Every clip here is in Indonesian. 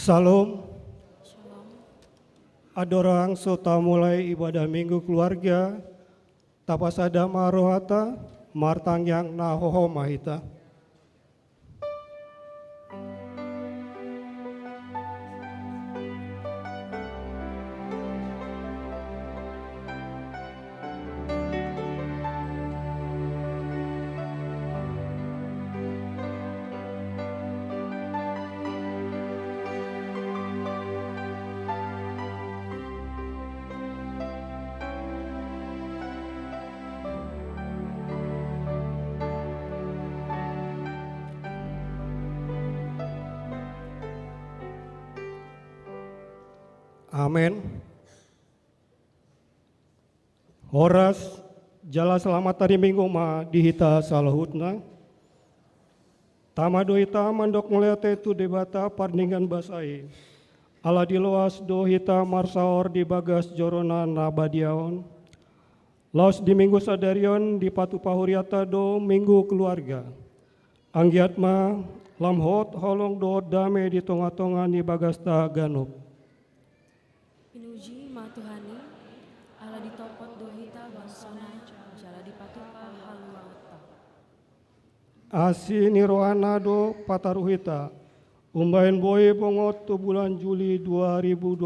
Salam, Shalom. adorang sota mulai ibadah minggu keluarga, tapasada marohata, martang yang nahoho mahita. Amin. Horas jala selamat hari minggu ma dihita salahutna. Tamado hita mandok melihat itu debata pardingan basai. Ala diloas do hita marsaor di bagas jorona nabadiaon. Laos di minggu sadarion di patu pahuriata do minggu keluarga. Anggiat ma lamhot holong do dame di tonga-tonga di bagas ta ganop. Pinuji ma Tuhani, ala ditopot dohita bangsona, jala dipatupa haluawata. Asi nirohana do pataruhita. Umbahin boy bongot tu bulan Juli 2026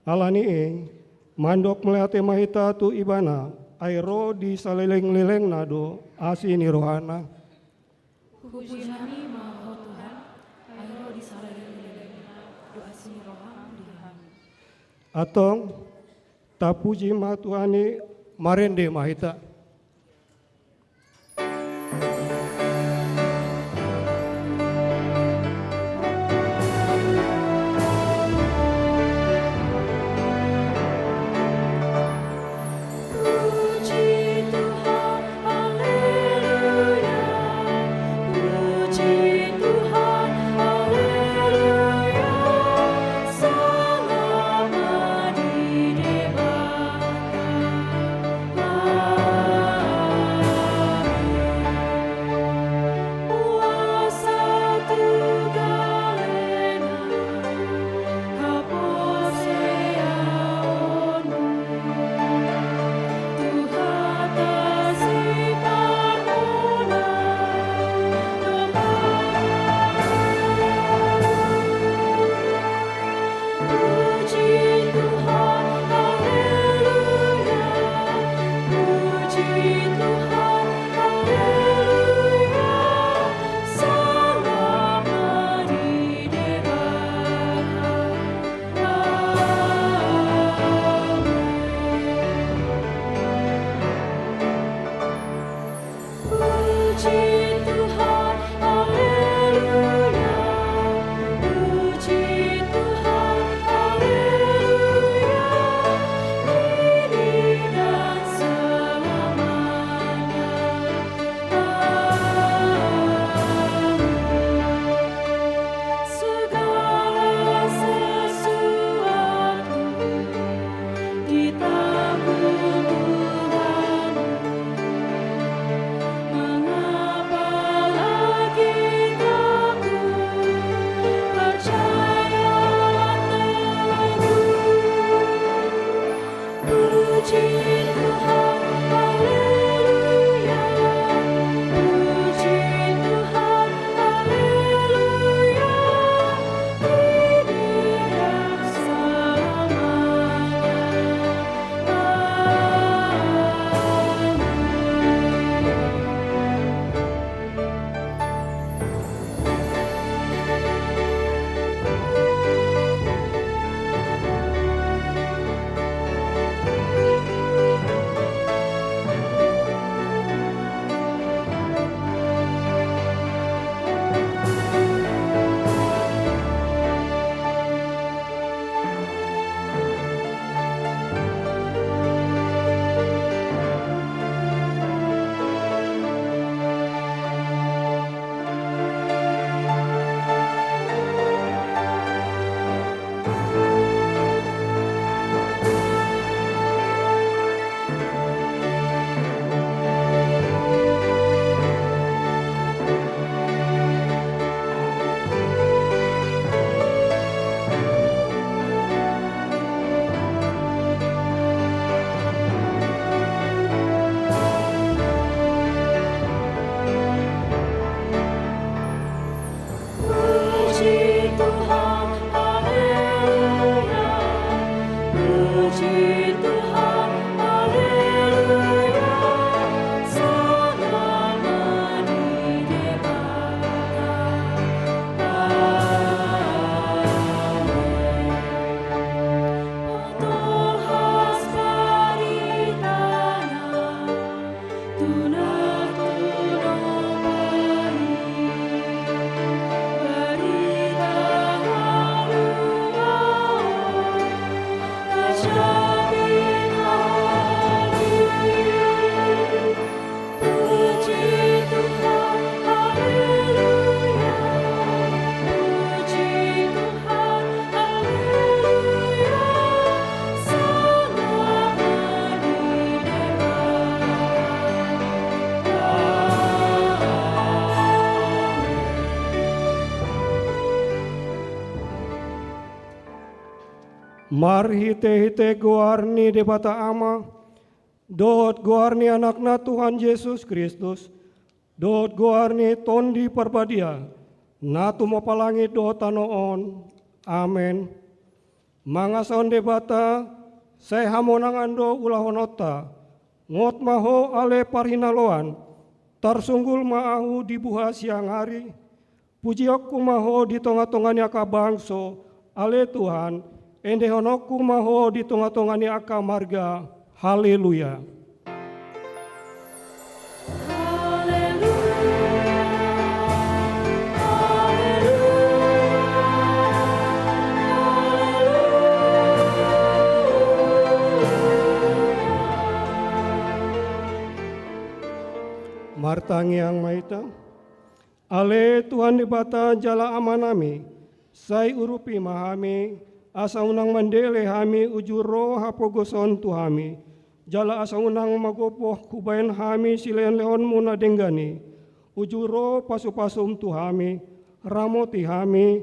alani mandok melihat mahita tu ibana airo di saleleng-leleng nado asi nirohana. Pujihani maho Tuhan, ayo disaleleng-leleng, doa si roham dihan. Atong tapuji ma Tuhani marende mahita. Haleluya, Mar hite-hite guarni debata ama, dot guarni anakna Tuhan Yesus Kristus, dot guarni tondi parbadia, natu mapalangi dot tanoon. Amen. Mangason debata, saya hamonang ando ulahonota, ngot maho ale parhinaloan, tarsunggul maahu di buha siang hari, pujiok kumaho di tonga-tonganya ka bangso, ale Tuhan, ende honok kumaho di tonga-tonganya ka marga, haleluya. Martangi yang maita, ale Tuhan dibata jala amanami, sai urupi mahami, asa unang mandele hami ujuro hapogoson tuhami, jala asa unang magopoh kubayan hami silen leon muna denggani, ujuro pasu-pasum tuhami, ramoti hami,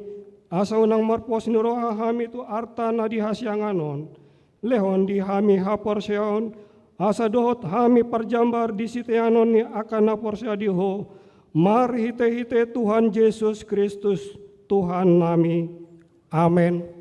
asa unang marpos nuroha hami tu arta nadi hasyanganon, lehon di hami haporseon, asa dohot hami parjambar di siteanon ni akan naporsya diho, mar hite-hite Tuhan Yesus Kristus Tuhan nami. Amen.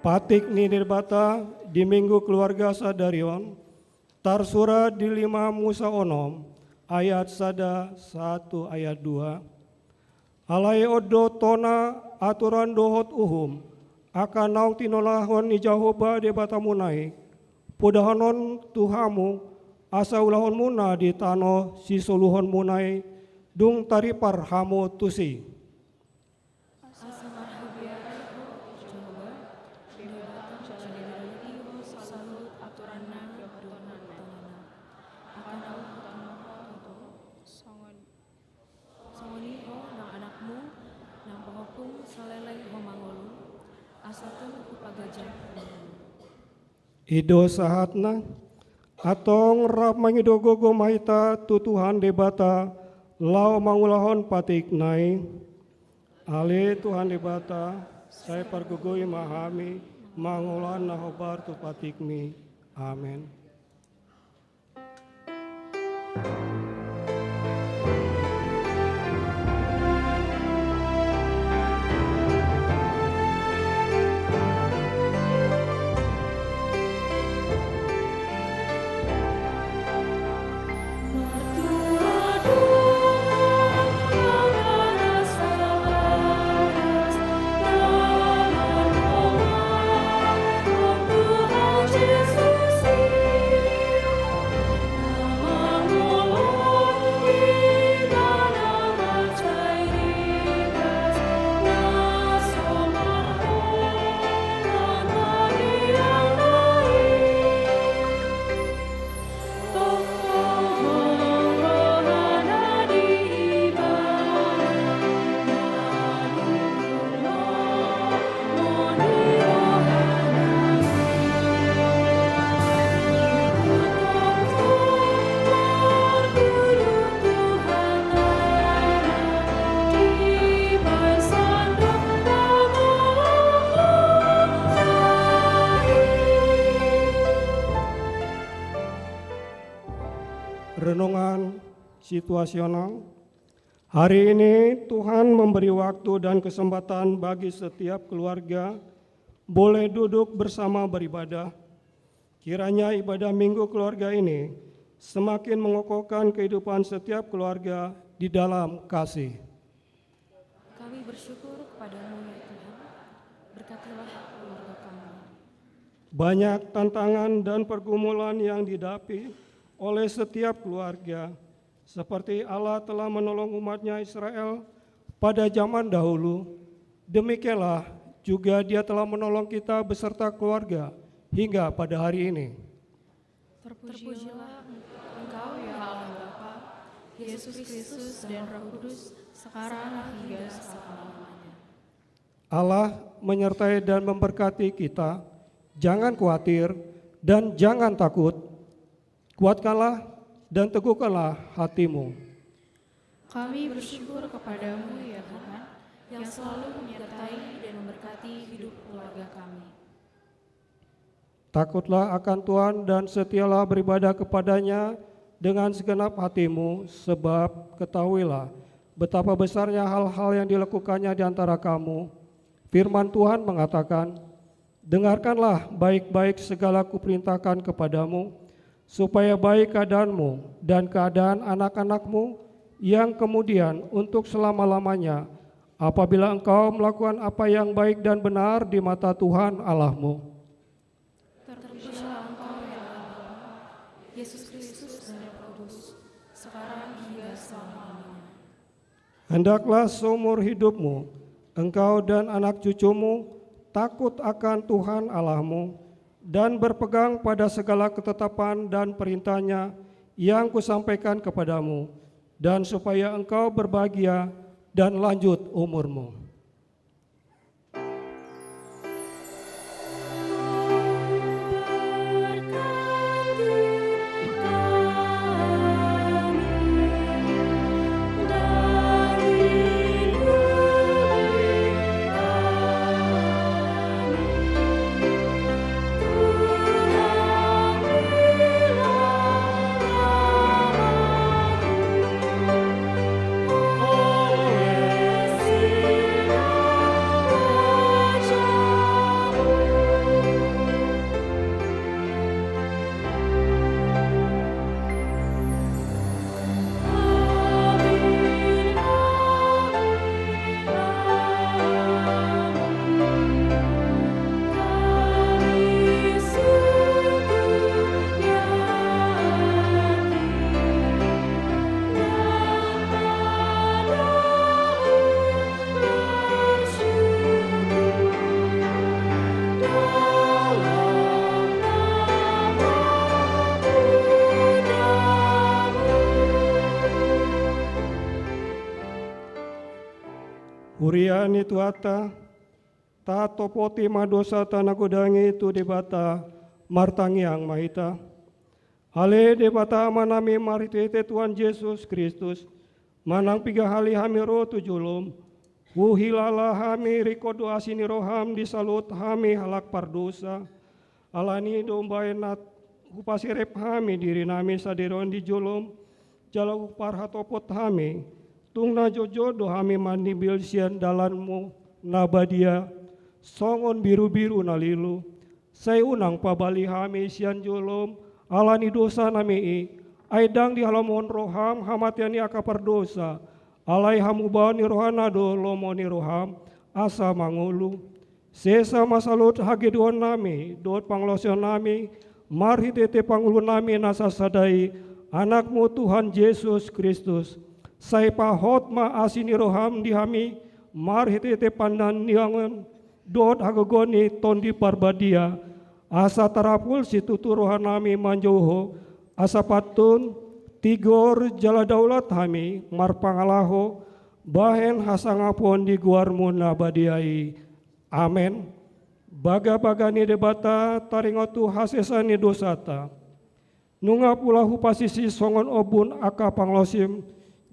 Patik ni dirbata di minggu keluarga sadarion, tarsura di 5 Musa onom, ayat sada 1 ayat 2. Alai odo tona aturan dohot uhum, akan naung tinolahon ni Jahoba debata munai, pudahonon tuhamu, asa ulahon muna di tano si soluhon munai, dung taripar hamu tusi. Ido sahatna, atong rap mangidogogo mahita tutuhan debata, lau mangulahon patik nai, ale Tuhan debata, saya pargugoi mahami, mangulahan nahobar tu patik mi, amen. Oh situasional. Hari ini Tuhan memberi waktu dan kesempatan bagi setiap keluarga boleh duduk bersama beribadah. Kiranya ibadah minggu keluarga ini semakin mengokohkan kehidupan setiap keluarga di dalam kasih. Kami bersyukur kepadamu ya Tuhan, berkatilah keluarga kami. Banyak tantangan dan pergumulan yang didapi oleh setiap keluarga, seperti Allah telah menolong umatnya Israel pada zaman dahulu, demikianlah juga Dia telah menolong kita beserta keluarga hingga pada hari ini. Terpujilah Engkau ya Allah Bapa, Yesus Kristus dan Roh Kudus, sekarang hingga selama-lamanya. Allah menyertai dan memberkati kita. Jangan khawatir dan jangan takut. Kuatkanlah dan teguhkanlah hatimu. Kami bersyukur kepadamu ya Tuhan, yang selalu menyertai dan memberkati hidup keluarga kami. Takutlah akan Tuhan dan setialah beribadah kepadanya dengan segenap hatimu, sebab ketahuilah betapa besarnya hal-hal yang dilakukannya di antara kamu. Firman Tuhan mengatakan, dengarkanlah baik-baik segala kuperintahkan kepadamu, supaya baik keadaanmu dan keadaan anak-anakmu yang kemudian untuk selama-lamanya, apabila engkau melakukan apa yang baik dan benar di mata Tuhan Allahmu. Terpujilah Engkau ya Allah, Yesus Kristus dan Roh Kudus, sekarang hingga selama-lamanya. Hendaklah seumur hidupmu, engkau dan anak cucumu takut akan Tuhan Allahmu dan berpegang pada segala ketetapan dan perintahnya yang kusampaikan kepadamu, dan supaya engkau berbahagia dan lanjut umurmu. Uriani tuata, ta topoti madosa tanakudangi tu debata martangiang mahita. Ale debata manami maritete Tuhan Yesus Kristus, manang piga hali hami ro tujulum, wuhilala hami rikodo asini roham disalut hami halak pardosa, alani dombaenat hupasirep hami diri nami sadiron di julum, jalau parhatopot hami, tungna jojodo hami mandi bilsian dalanmu nabadia, songon biru-biru nalilu, saya unang pabali hami sian julum, alani dosa nami aidang di halamon roham hamatiani akapar dosa, alai hamubani rohanado lomoni roham, asa mangulu, sesa masalut hagedon nami, dot panglosion nami, marhitete pangulu nami nasa sadai, anakmu Tuhan Yesus Kristus, sai pahotma asini roham dihami, marhitete pandan niangan, dot hagogoni tondi parbadia, asa tarapul situtu rohanami manjoho, asa patun tigor jala daulat hami marpangalaho, bahen hasangapon di guarmu nabadiai. Amen. Baga-bagani debata taringotu hasesani dosata. Nunga pulahu pasisi songon obun aka panglosim,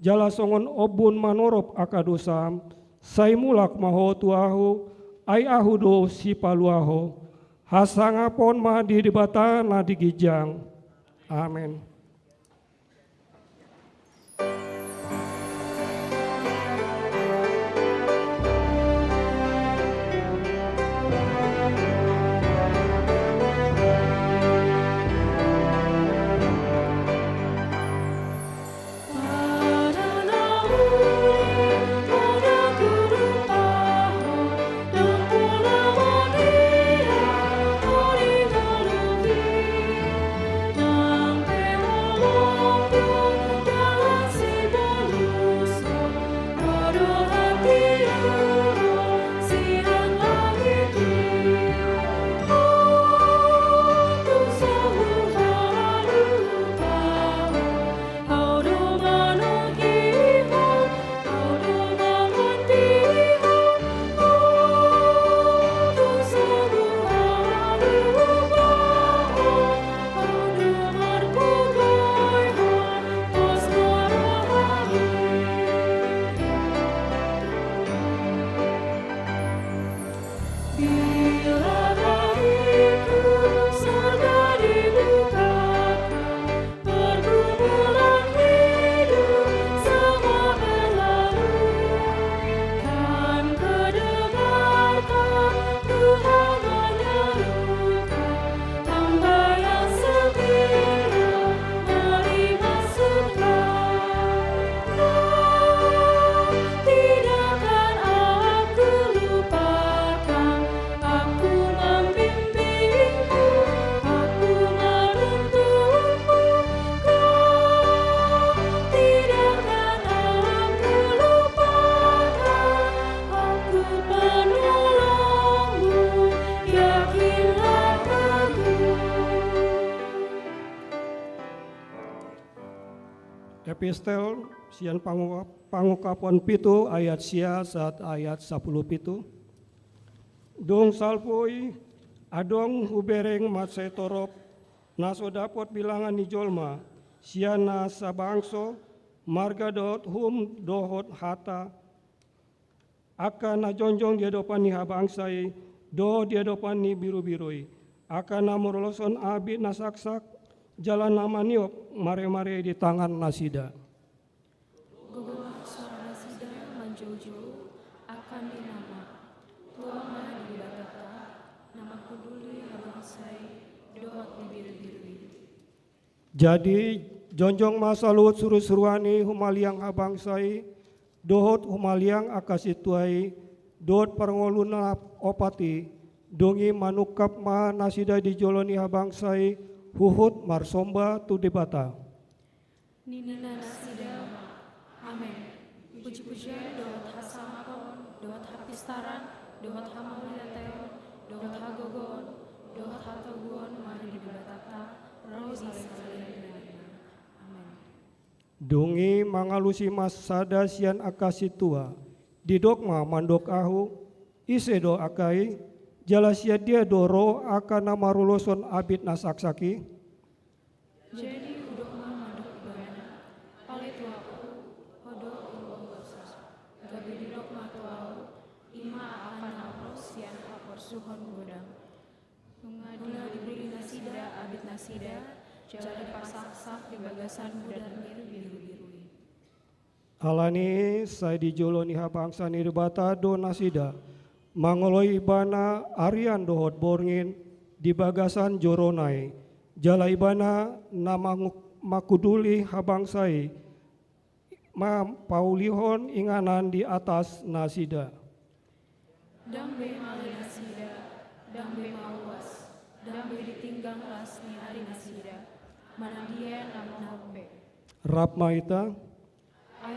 jala songon obun manorop aka dosam, sai mulak maho tuahu, ai ahudo si paluaho, hasangapon mahdi debata na digijang. Amen. Epistel sian pangukapan pitu ayat sia saat ayat 10 pitu. Dong salpoi adong hubereng matsai torop naso dapot bilangan ni jolma siana sabangso marga dohot hum dohot hata akan na jonjong dia dopan ni habangsai do dia dopan ni biru-birui akan na moroloson abi nasaksak jalan nama niop mare-mare di tangan nasida. Gugurah suara nasida manjau-jauh akan dinama tuama di batata nama kuduli habangsai dohot di biru-birui. Jadi jonjong masalut suruh-suruani humaliang habangsai dohot humaliang akasituai dohot parngoluna opati dongi manukap ma nasida di joloni habangsai huhut marsomba tu debata. Ninina nasida, amin. Puji-pujian dohot hasamakon, dohot hapistaran, dohot hamauliateon, dohot hagogon, dohot hataguon, mari dibatata, roh saleh-saleh. Amin. Dungi mangalusi mas sada sian akasitua, didokma mandok ahu, isedo akai, jalasia dia doro akan nama ruloson abid nasaksaki. Jadi udokma mandok ibana, pale tuaku, hodok uang basus, gabi didokma tuau, ima akan hapus sian hapor suhon godang. Mula diberi nasida, abid nasida, jala dipasang-sang di bagasan budar biru-birui. Alani saya dijoloni habangsa nirbata do nasida, mangoloi ibana arian dohot borngin di bagasan joronai, jala ibana nama makuduli habangsai, ma paulihon inganan di atas nasida. Dambe mali nasida, dambe mawas, dambe ditinggang las ni hari nasida, mana dia nama nombe. Rap maita,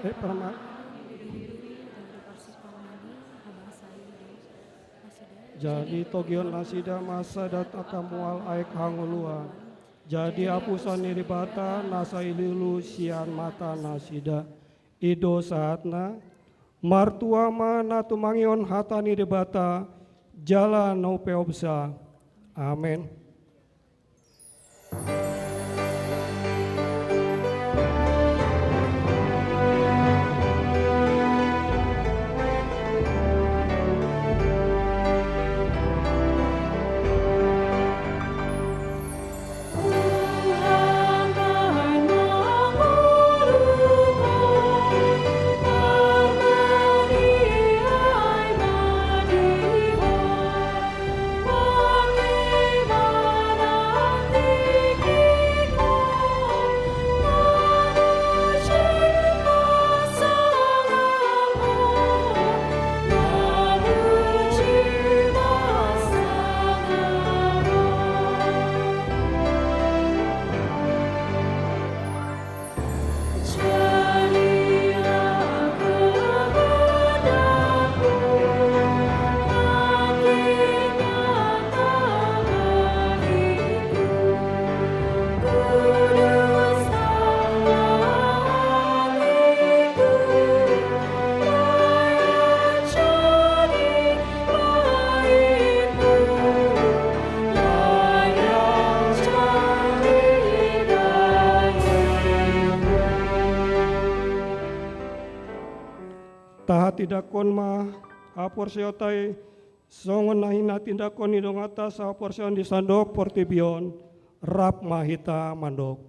perma. Jadi togion nasida masa dataka mual aek hangulua. Jadi apusan niribata nasai lilu sian mata nasida. Ido saatna martua mana tumangion hata niribata jala no peobsa. Amin. Taha tidakon ma apor seotai songon nahina tindakon idong atas apor seon di sandok portibion rap mahita mandok.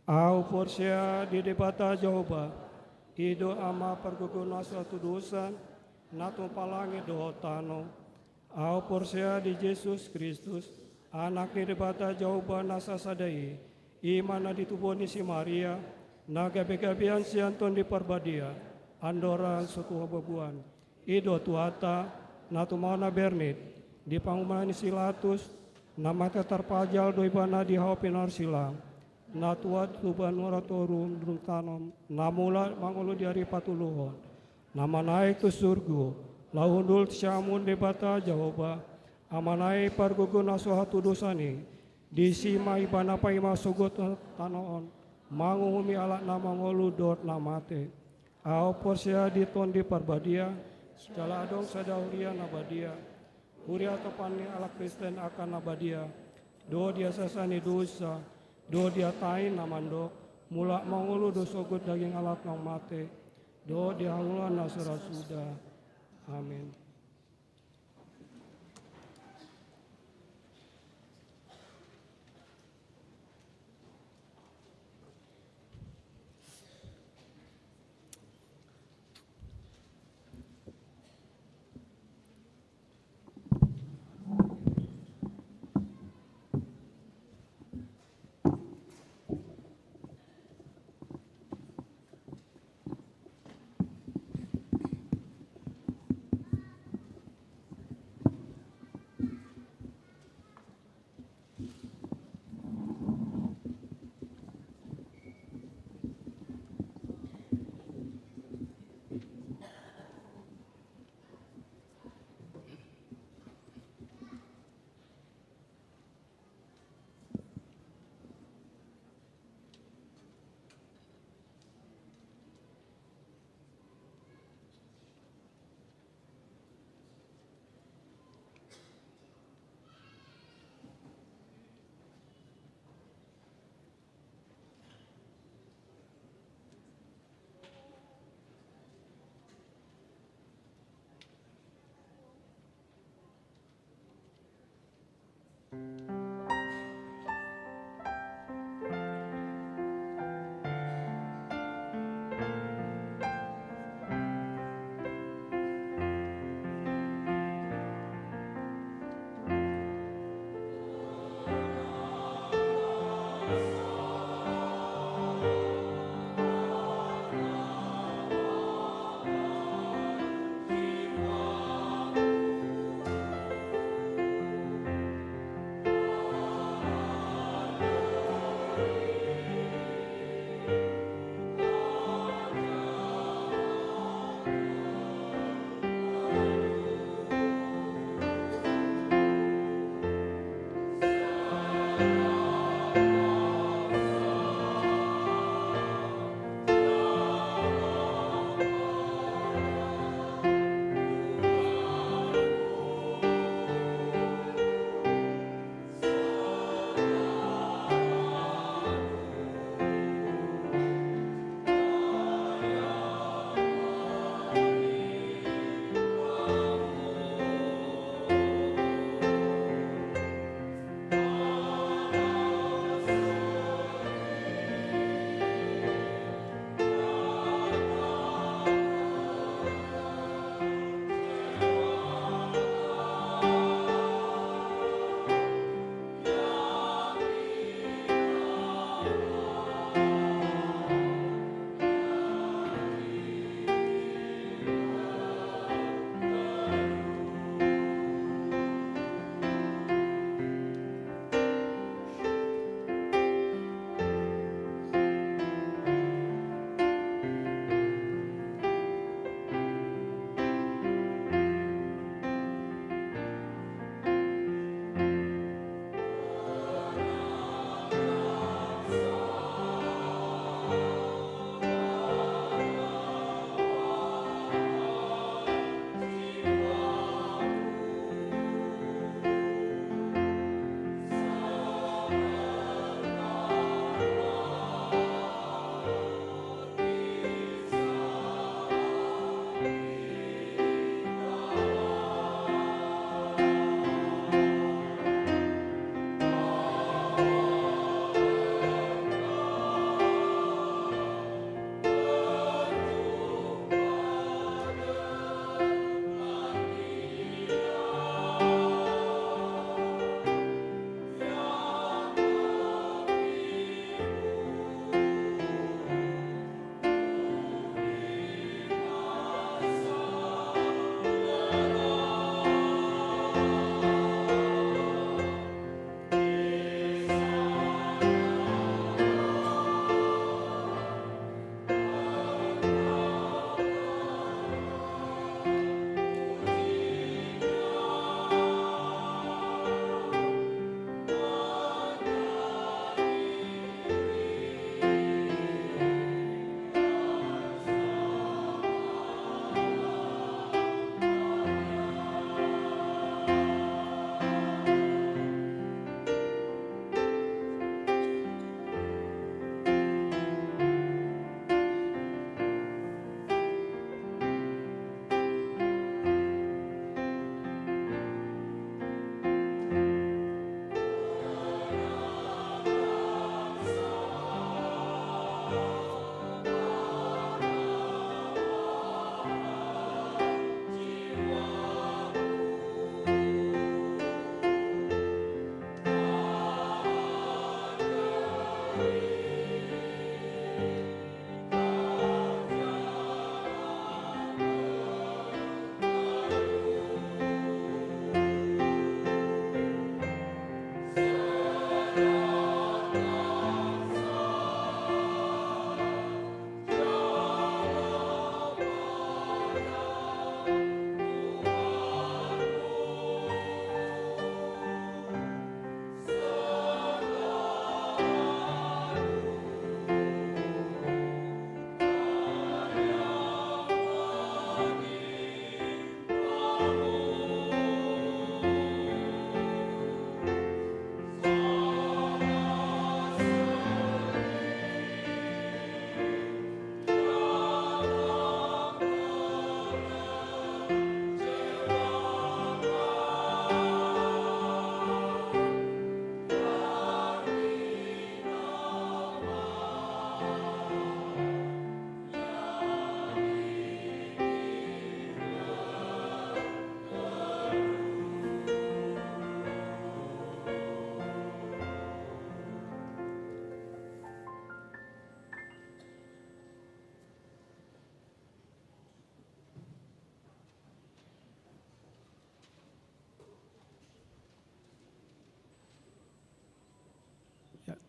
Au porsea di debata Jehovah ido ama perguguna suatu dosa nato palangi do tano. Au porsea di Yesus Kristus anak di debata Jehovah nasa sadai imana dituboni si Maria naga begabian si Anton di perbadia. Andora suku hababuan, ido tuata, natu mana bernit, di pangumani silatus, nama terpajal doi bana di haupinar silang, natuat tuban waratorum drum tanom, namula mangulu diari patuluhon, nama naik tu surgu, lahundul syamun debata Jehovah, amanai pargugun asuhatu dosani, di sima ibana paima sugut tanoon, manguhumi alak nama ngolu dot namate. Ao porsia diton di parbadia, jala adong sadauria nabadia. Huria topani alak Kristen akan nabadia. Do dia sasani dosa, do dia tain namando, mulak mangulu dosogut daging alak nang mate. Do dia hangulan nasura sudah. Amin.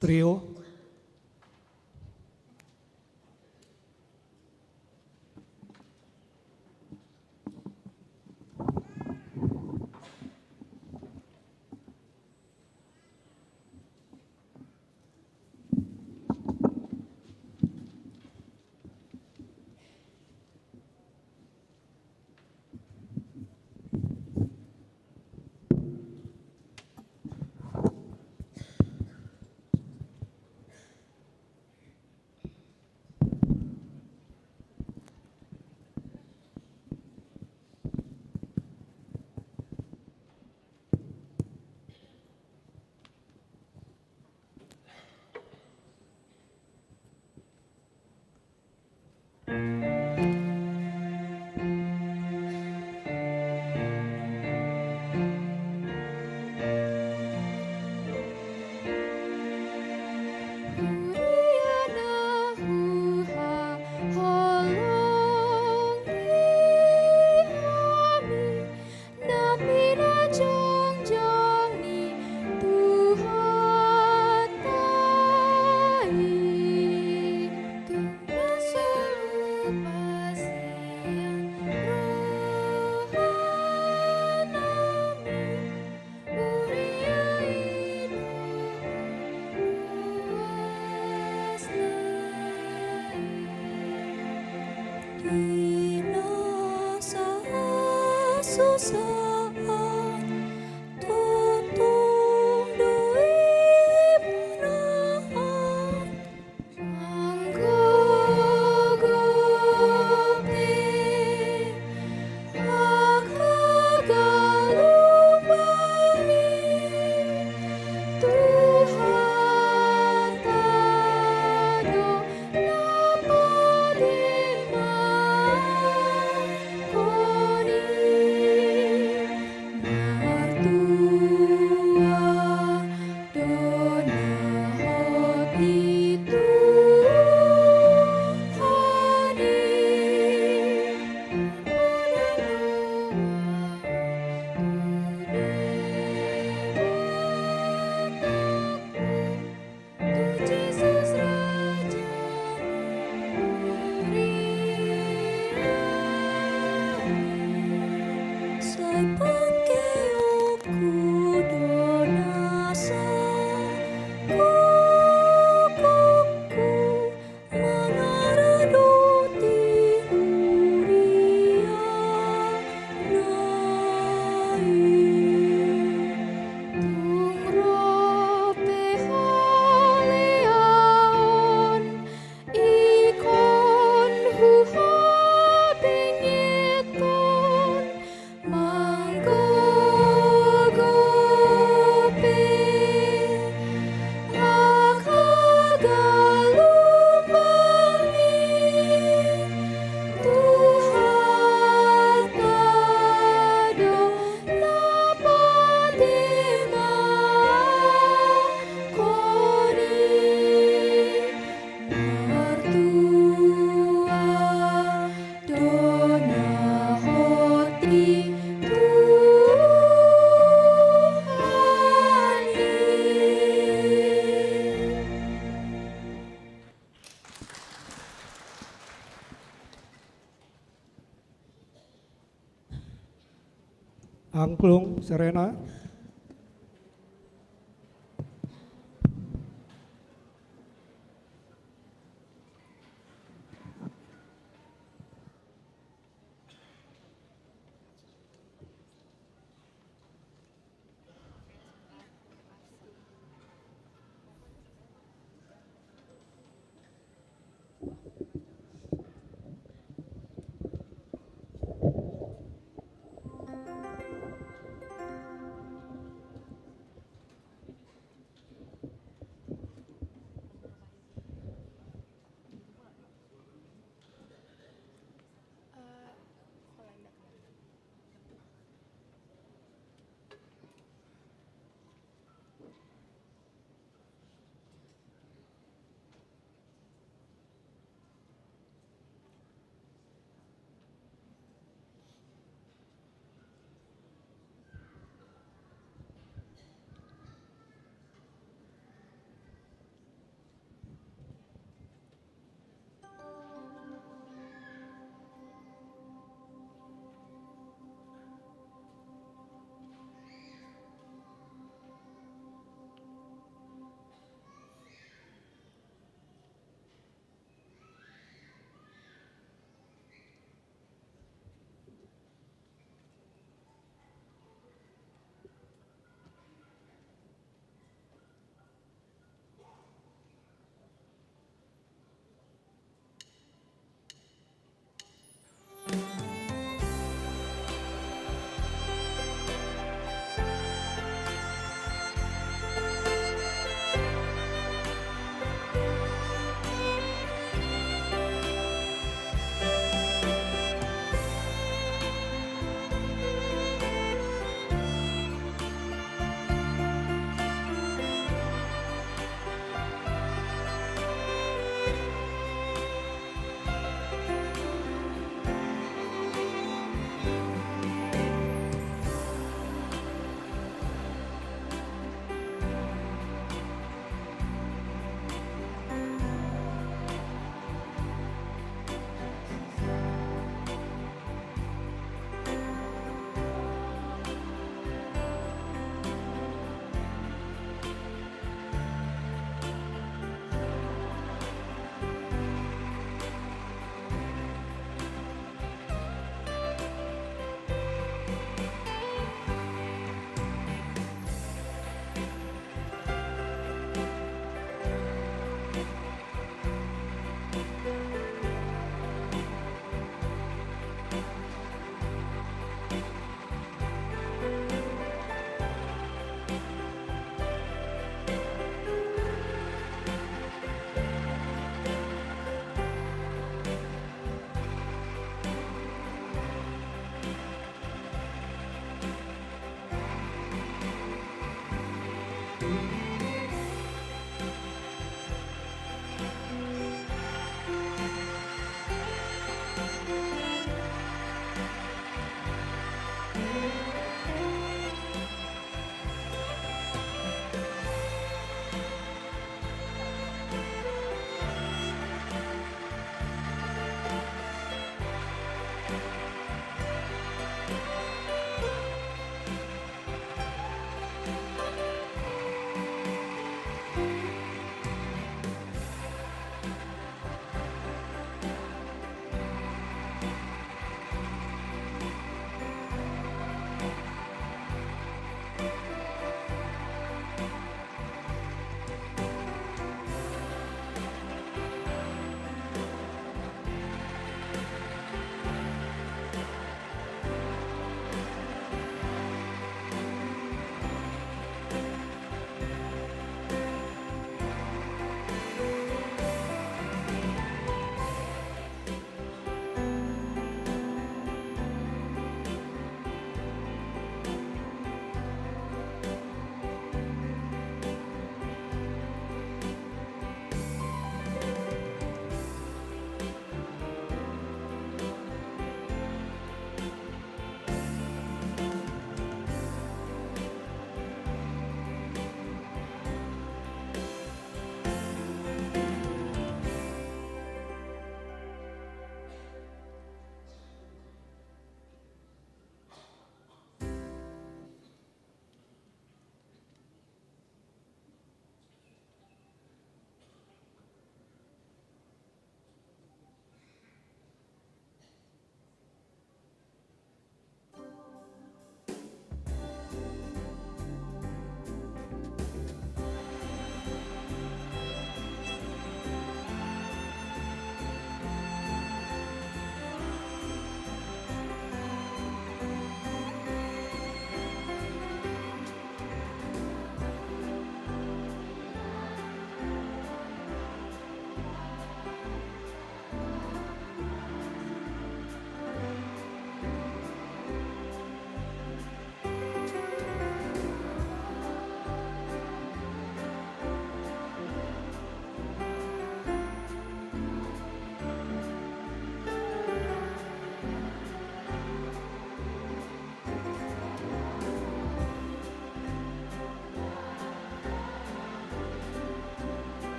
Trio. Angklung Serena.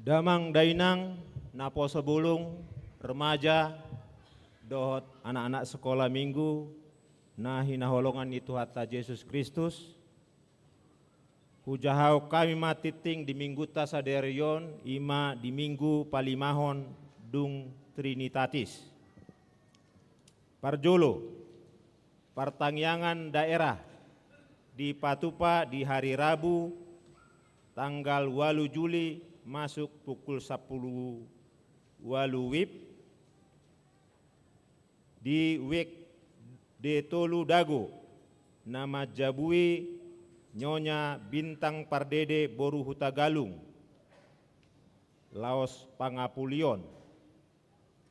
Damang dainang napo sebulung remaja dohot anak-anak sekolah minggu na hinaholongan itu hatta Yesus Kristus. Hujahau kami matiting di minggu tasaderion ima di minggu palimahon dung Trinitatis. Parjolo pertangyangan daerah di Patupa di hari Rabu tanggal 8 Juli masuk pukul 10 walu WIB di Wek de Tolu Dago nama Jabui Nyonya Bintang Pardede Boru Hutagalung Laos Pangapulion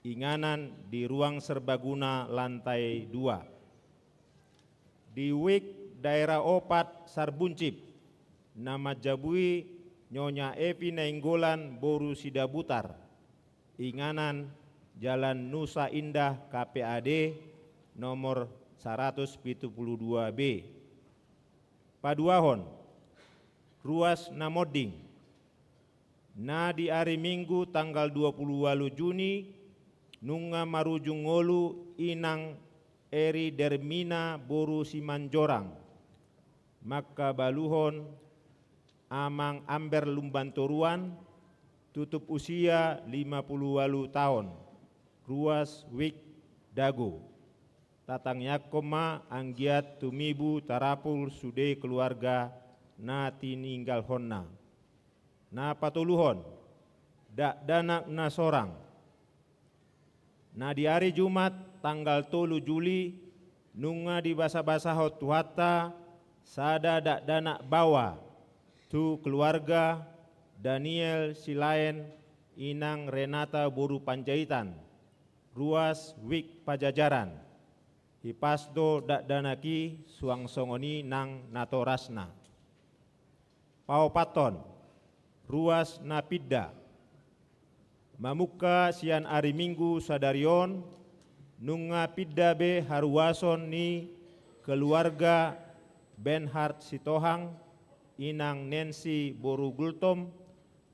Inganan di ruang serbaguna lantai 2 di Wek daerah Opat Sarbuncip nama Jabui Nyonya Evi Nainggolan Boru Sidabutar Inganan Jalan Nusa Indah KPAD nomor 172B Paduahon Ruas Namoding na di hari Minggu tanggal 28 Juni nunga marujung ngolu inang Eri Dermina Boru Simanjorang maka baluhon amang amber lumbantoruan tutup usia 58 tahun ruas Wik Dago tatang yakoma anggiat tumibu tarapul sude keluarga na tininggal honna na patuluhon dak danak na sorang na di hari Jumat tanggal 3 Juli nunga di basa-basa hotuhata sada dak danak bawa tu keluarga Daniel Silaen inang Renata Boru Panjaitan ruas Wik Pajajaran Hipasdo dak danaki suang songoni nang natorasna. Paupaton, ruas napidda. Mamuka sian ari Minggu sadarion, nunga pidda be haruason ni keluarga Benhard Sitohang, inang Nancy Boru Gultom,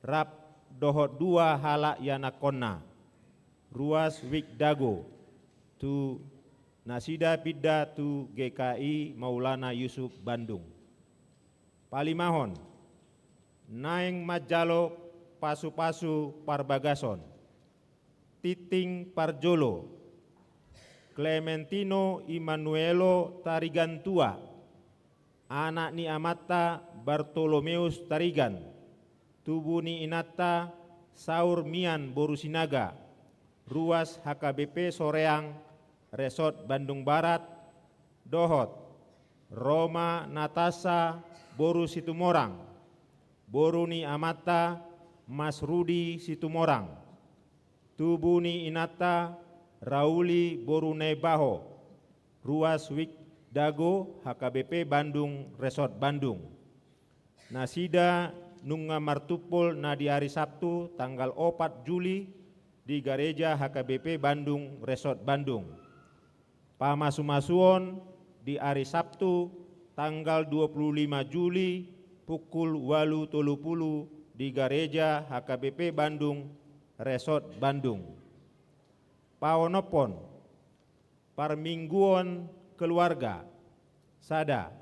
rap dohot 2 halak yanakonna. Ruas Wik Dago, tu Nasida Pidda tu GKI Maulana Yusuf Bandung. Palimahon Naeng Majalo Pasu-Pasu Parbagason Titing Parjolo Clementino Immanuelo Tarigantua anak ni Amata Bartolomeus Tarigan tubuh ni Inata Saur Mian Borusinaga ruas HKBP Soreang Resort Bandung Barat, Dohot, Roma Natasa, Boru Situmorang, Boruni Amata, Mas Rudi Situmorang, Tubuni Inata, Rauli Borune Baho, Ruas Wik Dago, HKBP Bandung, Resort Bandung. Nasida Nunga Martupol na di hari Sabtu tanggal 4 Juli di Gereja HKBP Bandung, Resort Bandung. Pamasu-masuon di hari Sabtu tanggal 25 Juli pukul 8.30 di Gereja HKBP Bandung, Resort Bandung. Paonopon, Parmingguon Keluarga, Sada,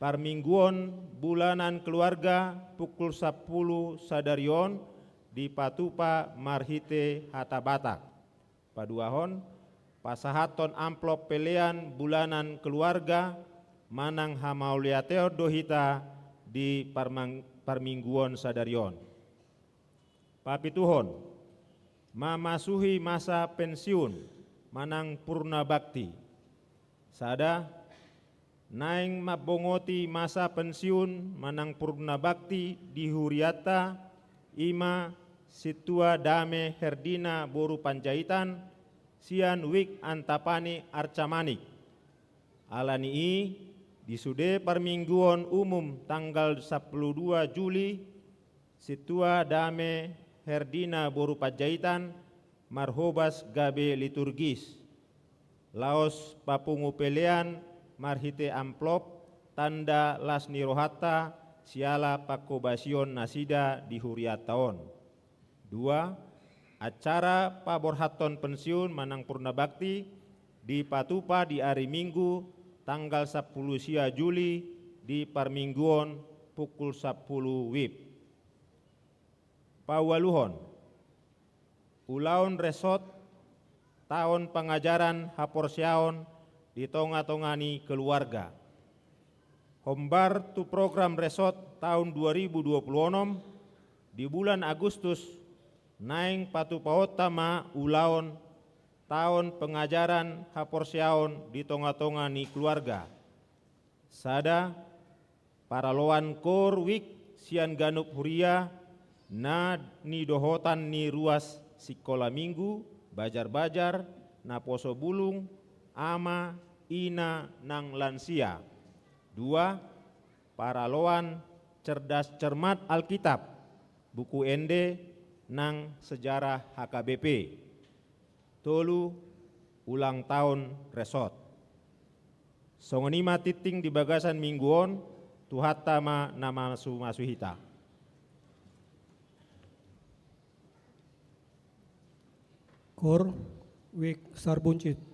Parmingguon Bulanan Keluarga pukul 10 sadarion di Patupa Marhite Hatabatak. Paduahon, pasahaton amplop pelean bulanan keluarga manang hamauliateo dohita di Parmingguon sadarion. Papituhon mamasuhi masa pensiun manang purna bakti. Sada naing mabongoti masa pensiun manang purna bakti di Huriata ima Situa Dame Herdina Boru Panjaitan Sian Wik Antapani Arcamanik alani di Sude Parmingguon Umum tanggal 12 Juli Situa Dame Herdina Boru Panjaitan Marhobas Gabe Liturgis Laos Papungu Pelean Marhite Amplop Tanda Lasni Rohata Siala Pakobasion Nasida di Huriataon 2. Acara paborhaton pensiun Manang Purna Bakti di Patupa di hari Minggu tanggal 10 sia Juli di Parmingguon pukul 10 WIB. Pawaluhon Ulaon Resort tahun pengajaran Haporsiaon di tonga-tongani keluarga. Hombar tu program resort tahun 2026 di bulan Agustus naing patupaotama ulaon tahun pengajaran Haporsiaon di tonga-tongani keluarga. Sada paraloan korwik sian ganup huria na ni dohotan ni ruas sikola minggu bajar-bajar na poso bulung ama ina nang lansia. 2. Paraloan cerdas cermat Alkitab buku ende nang sejarah HKBP. 3. Ulang tahun resort. Songonima titing di bagasan mingguon tuhatama nama masuhita. Kor Wik Sarbuncit.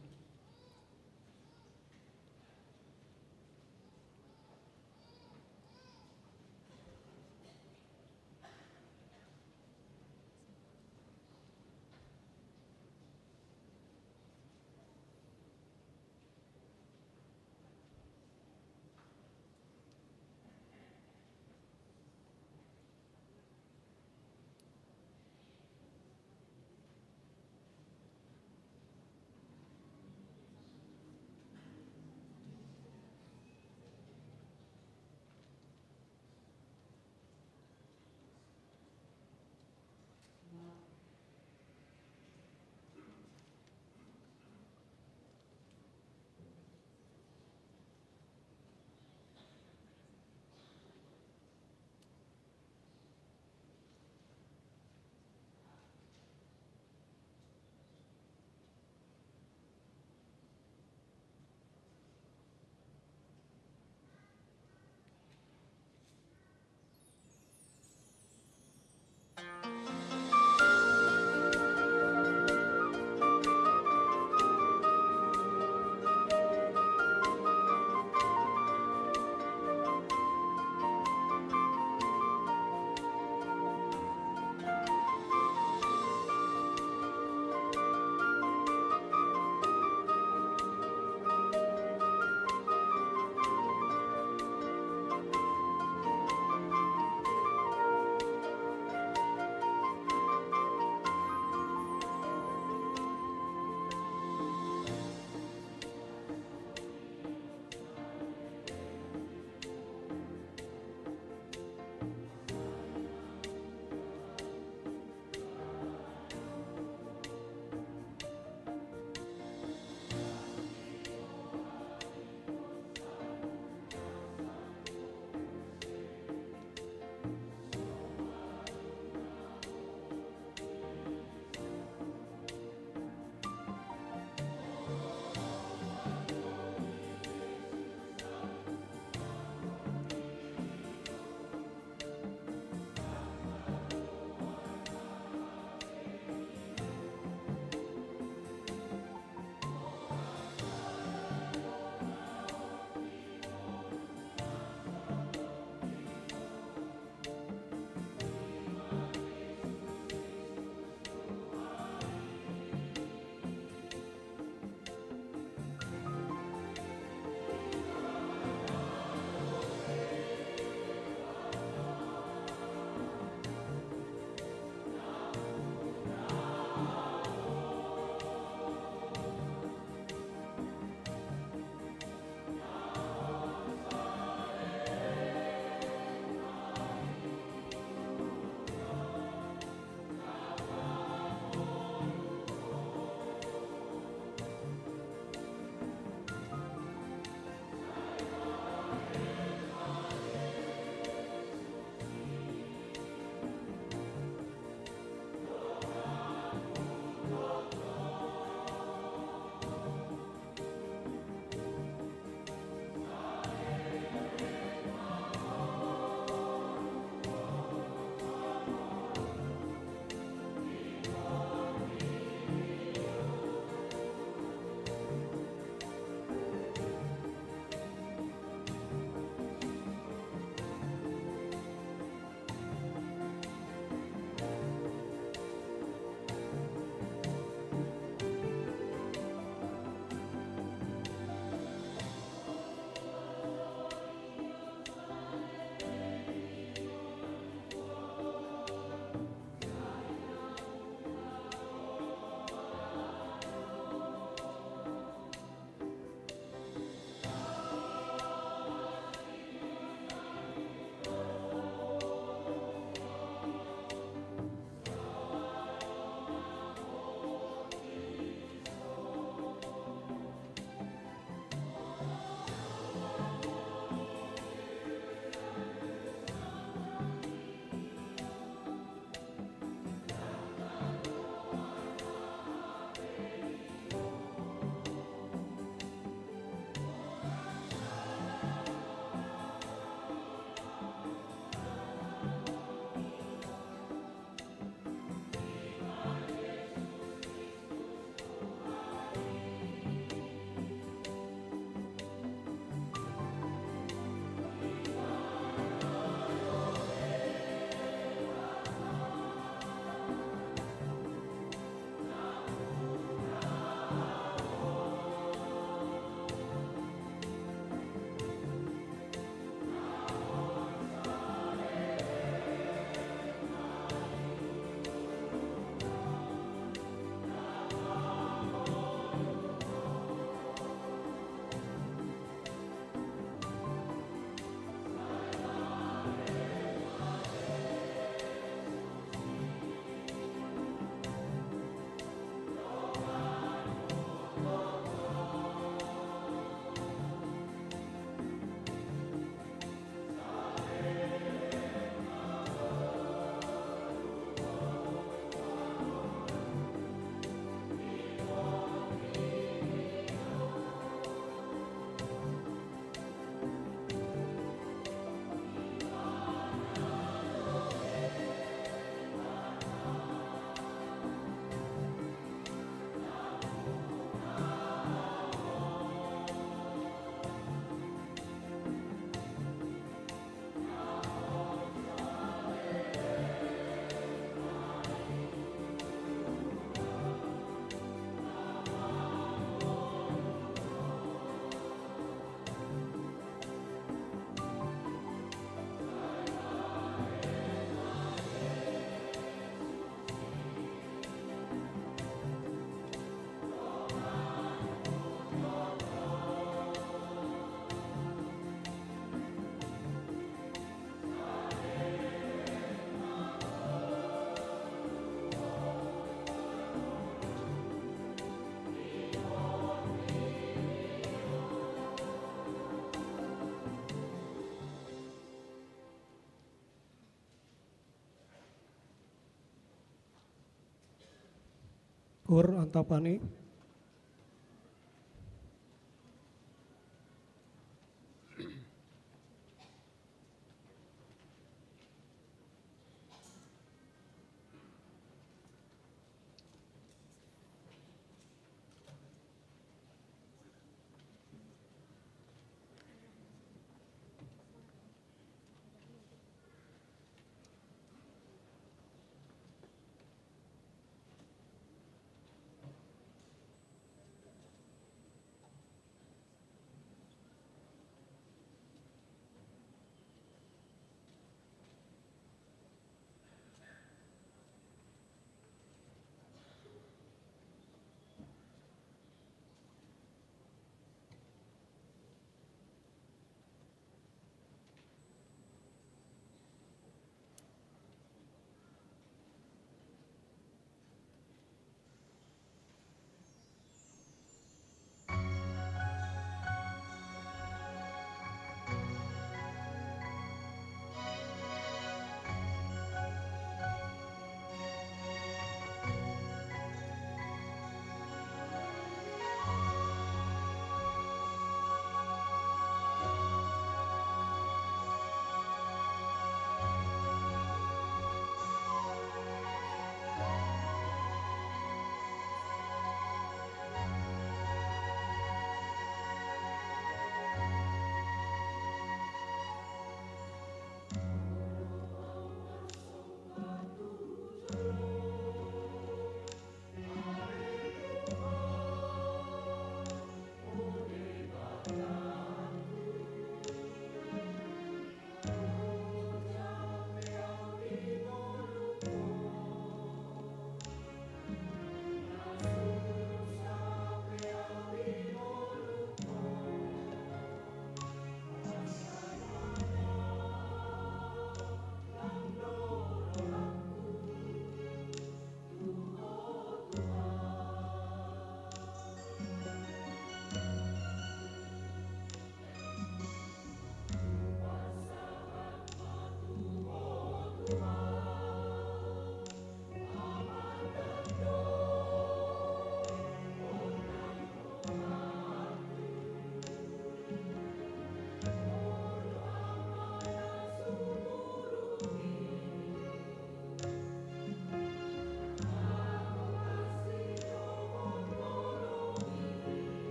Ur Antapani.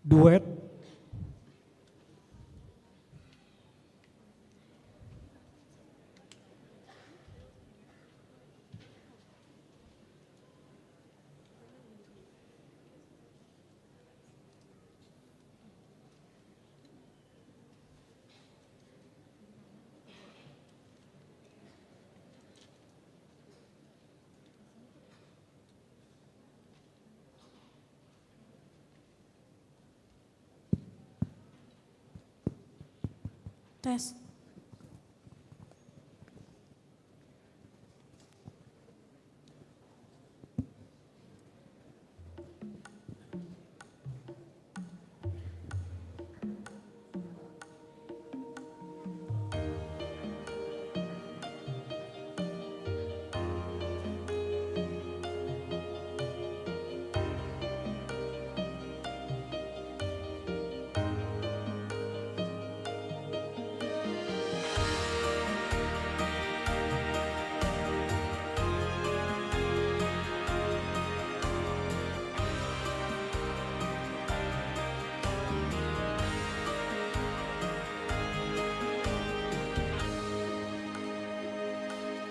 duet. Tes.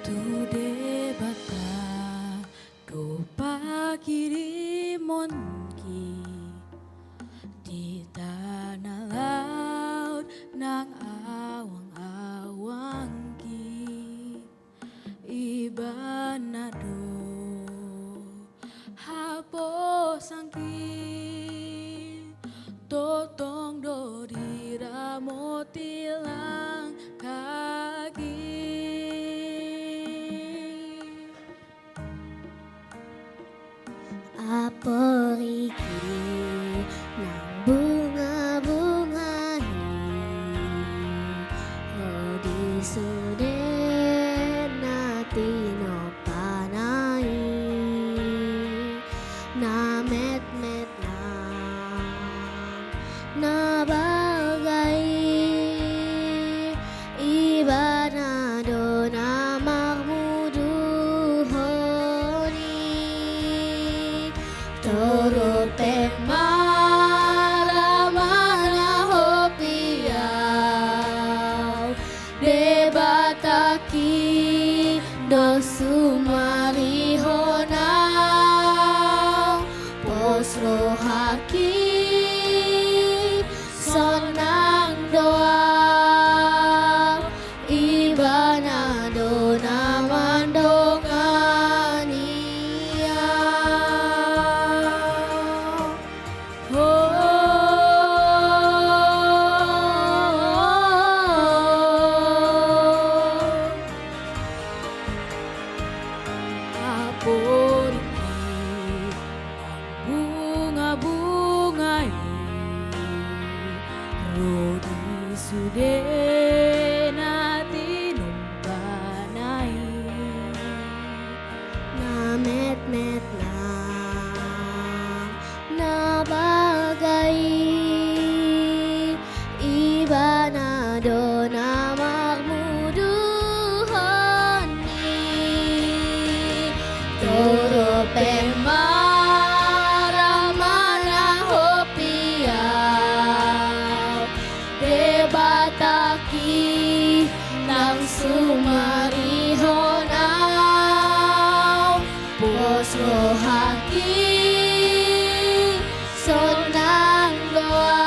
Tu debata do pakirimon ki di tanah laut nang awang-awang ki ibanado hapos angki totong do diramotilang kaki. Apa iki nang bunga-bunga di suden nati no panai na met-met na bagay ibanado na Toro pemaramana hopiau debataki do sumarihonau posro haki sonang doa ibanado namandongania. Bunga-bunga rodi sude nati numpanai Na met-met na bagay ibanado na magmuduhan ni Toro pemaramana hopiau debataki nang sumarihonau posro haki sonang doa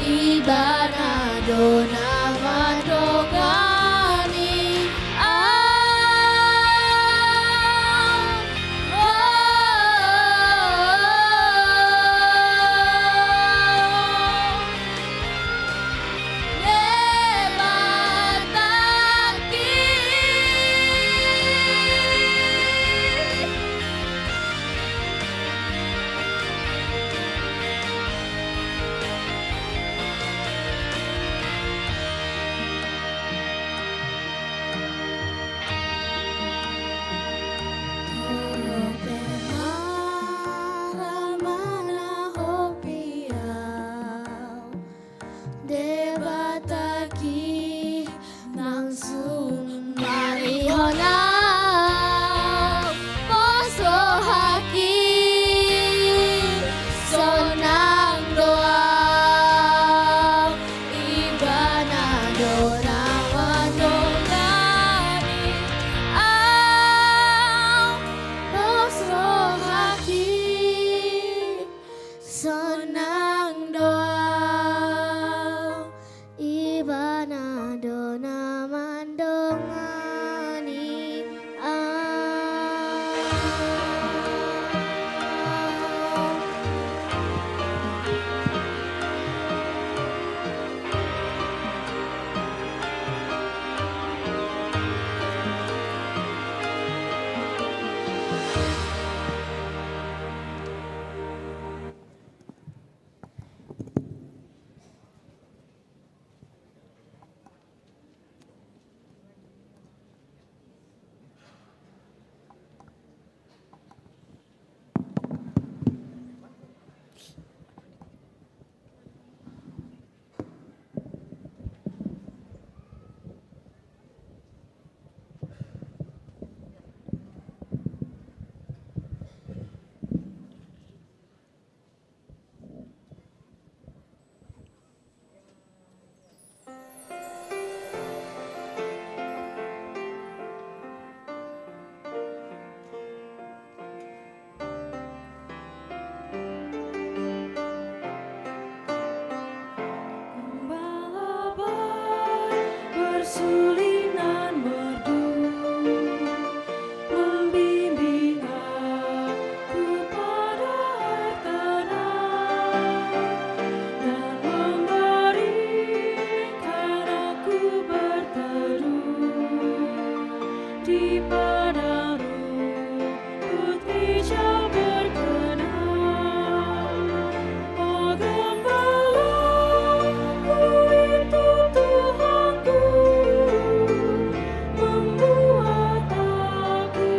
ibanado namadongani Ramana hopiau debataki nang sumarihonau poso haki sonang Senang doa ibana dona mandongani Bersulinan merdu membimbing aku pada air tenang dan memberikan aku berteduh di padang rumput hijau berkenang. Oh gembalaku itu Tuhanku, membuat aku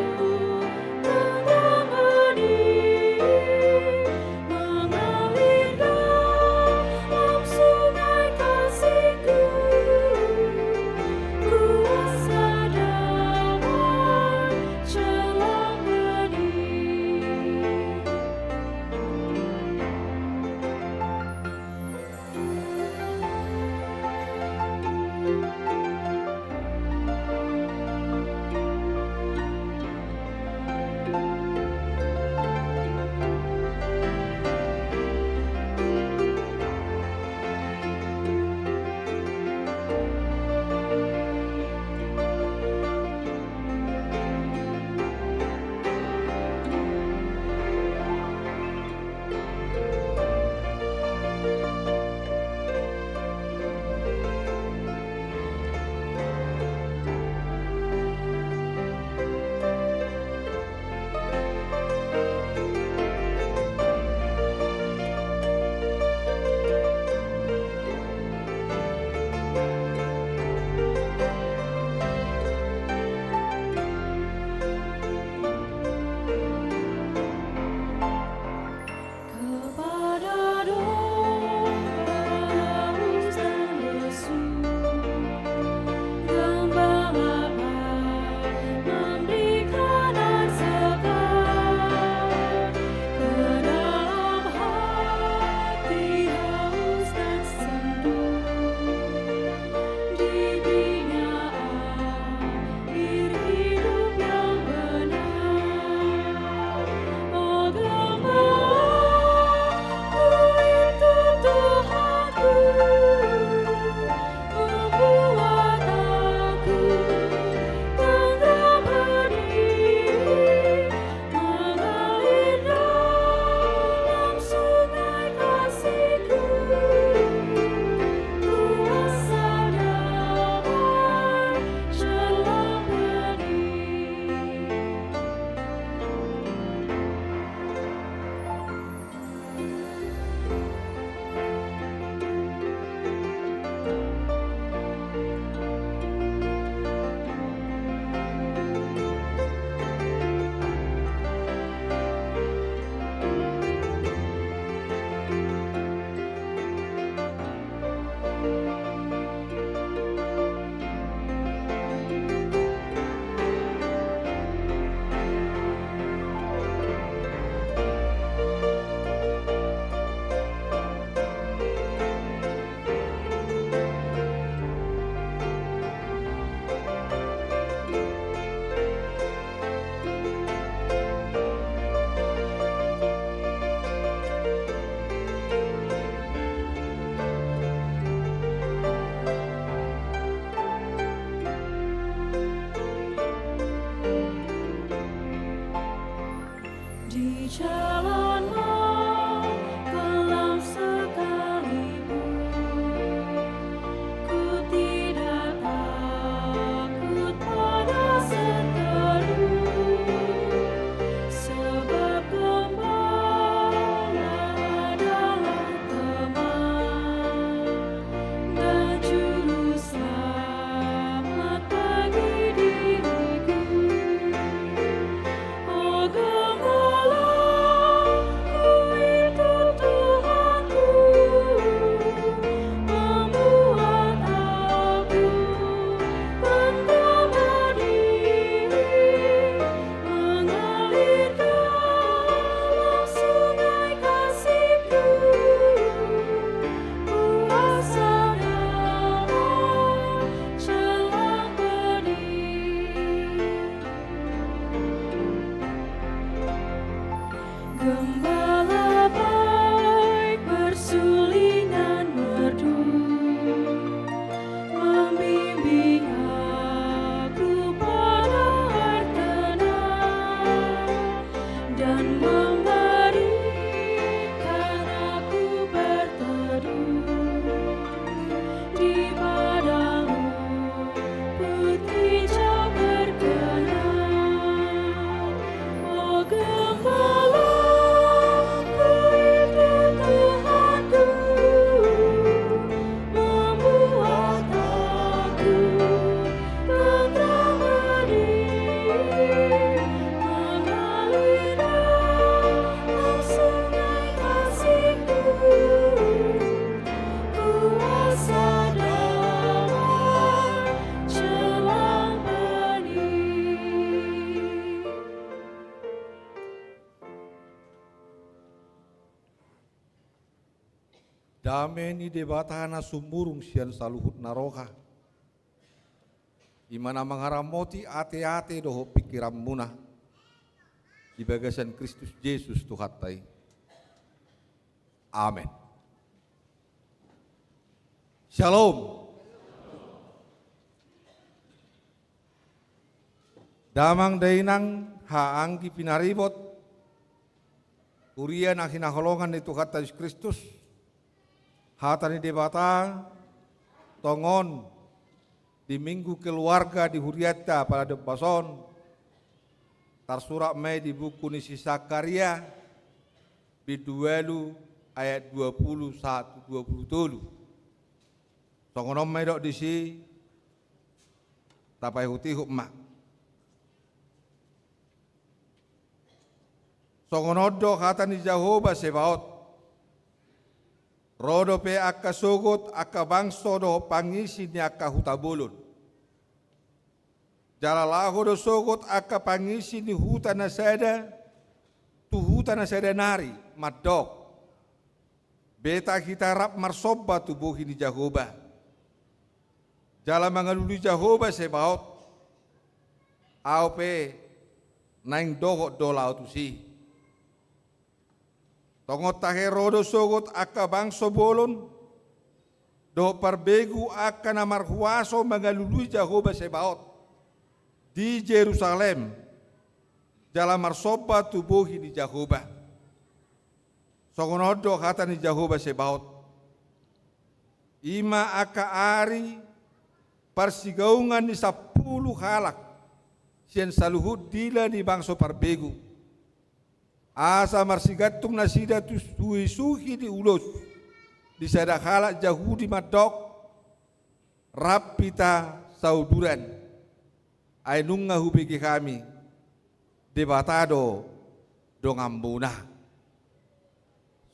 tenang benih, mengalir dalam sungai kasih-Ku, kuasa damai jelang benih. Kepada domba haus dan lesu, gembala memberikan air segar. Ke dalam hati haus dan sendu, Dameni debatana sumurung sian saluhut naroha. Imana mangharamoti ate-ate doho pikiran munah. Di bagasan Kristus Yesus Tuhatai. Amin. Shalom. Damang dainang haanggi pinaribot. Urian akinaholongan itu kata Yesus Kristus. Hatani debata tongon di minggu keluarga di Huriata pada depason tersurat mai di buku Nisi Sakaria biduelu ayat 21-27 tongonom mai dok disi tapai huti hukma songonodo hatani Jehovah Sebaot rodo pe akka sogot akka bangso do pangisi ni akka hutabulun. Jalalaho do sogot akka pangisi ni huta nasada tu huta nasada nari madok. Beta kita rap marsoba tubuh ini Jehovah. Jala mangalului Jehovah Sebaot. Au pe naing dohot dola tu si. Tongot tahe rodo sogot akka bangso bolon do parbegu akka namar huaso mangalului Jehovah Sebaot di Jerusalem jala marsoba tubuhi di Jehovah songonodo kata ni Jehovah Sebaot ima akka ari persigaungan ni 10 halak sien saluhut dila ni bangso parbegu asa marsigatung nasida tu suhi di ulos di sada halak Yahudi madok rapita sauduran ainunga hubiki kami debatado dongambuna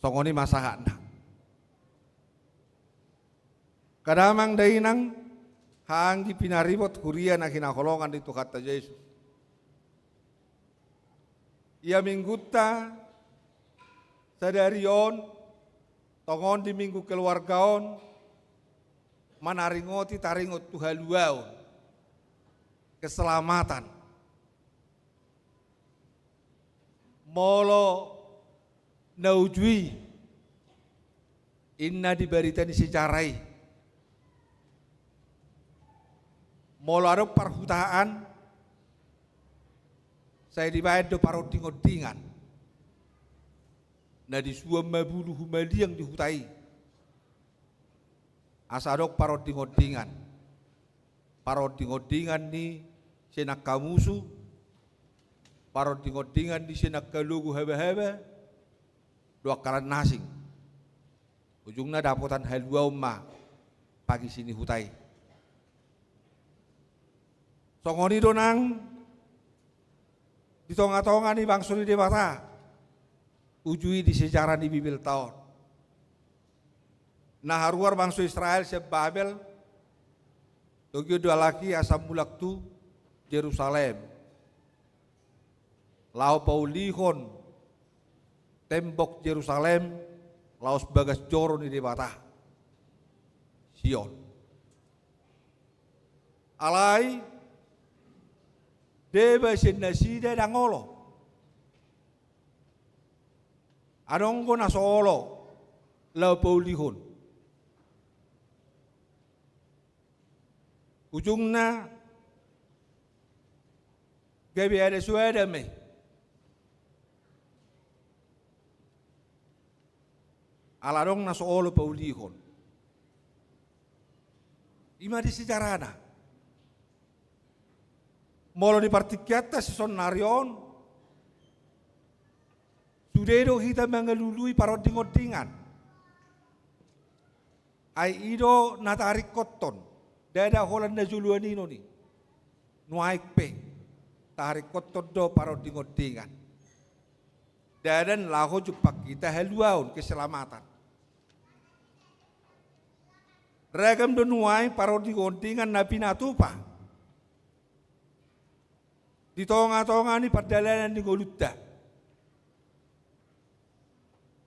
songoni masahana kadamang dainang hanggi pinaribot hurian akinakolongan itu kata Yesus. Ia mingguta sadarion tongon di minggu keluargaon manaringoti taringot tuhaluaon keselamatan molo naujui inna diberita di sejarai molo ada perhutaan saya dibayar do parodingodingan. Nah di suam mabulu humali yang dihutai. Asadok parodingodingan. Parodingodingan ni senak kamusu. Parodingodingan di senak kalugu haba-haba. Dua karan nasing. Ujungnya dapotan halua umma pagi sini hutai. Songoni donang di tonga-tonga ni bangso ni debata ujui di sejarah di Bibil tahun nah haruar bangso Israel se Babel Tokyo dua laki asam mulak tu Jerusalem lau paulihon tembok Jerusalem laos bagas joro ni debata Sion alai deba sinasida dangolo adongko na solo lau paulihon ujungna gabi ada suada me aladong na solo paulihon ima di sejarana molo di partikiata si sonarion sudedo kita mengelului parodingodingan ai ido natarik koton dada holan na juluanino ni nuaik pe tarik koton do parodingodingan dadan laho jupak kita haluaun keselamatan ragam do nuai parodingodingan nabi natupa di tonga-tonga ni perdalanan di golutta.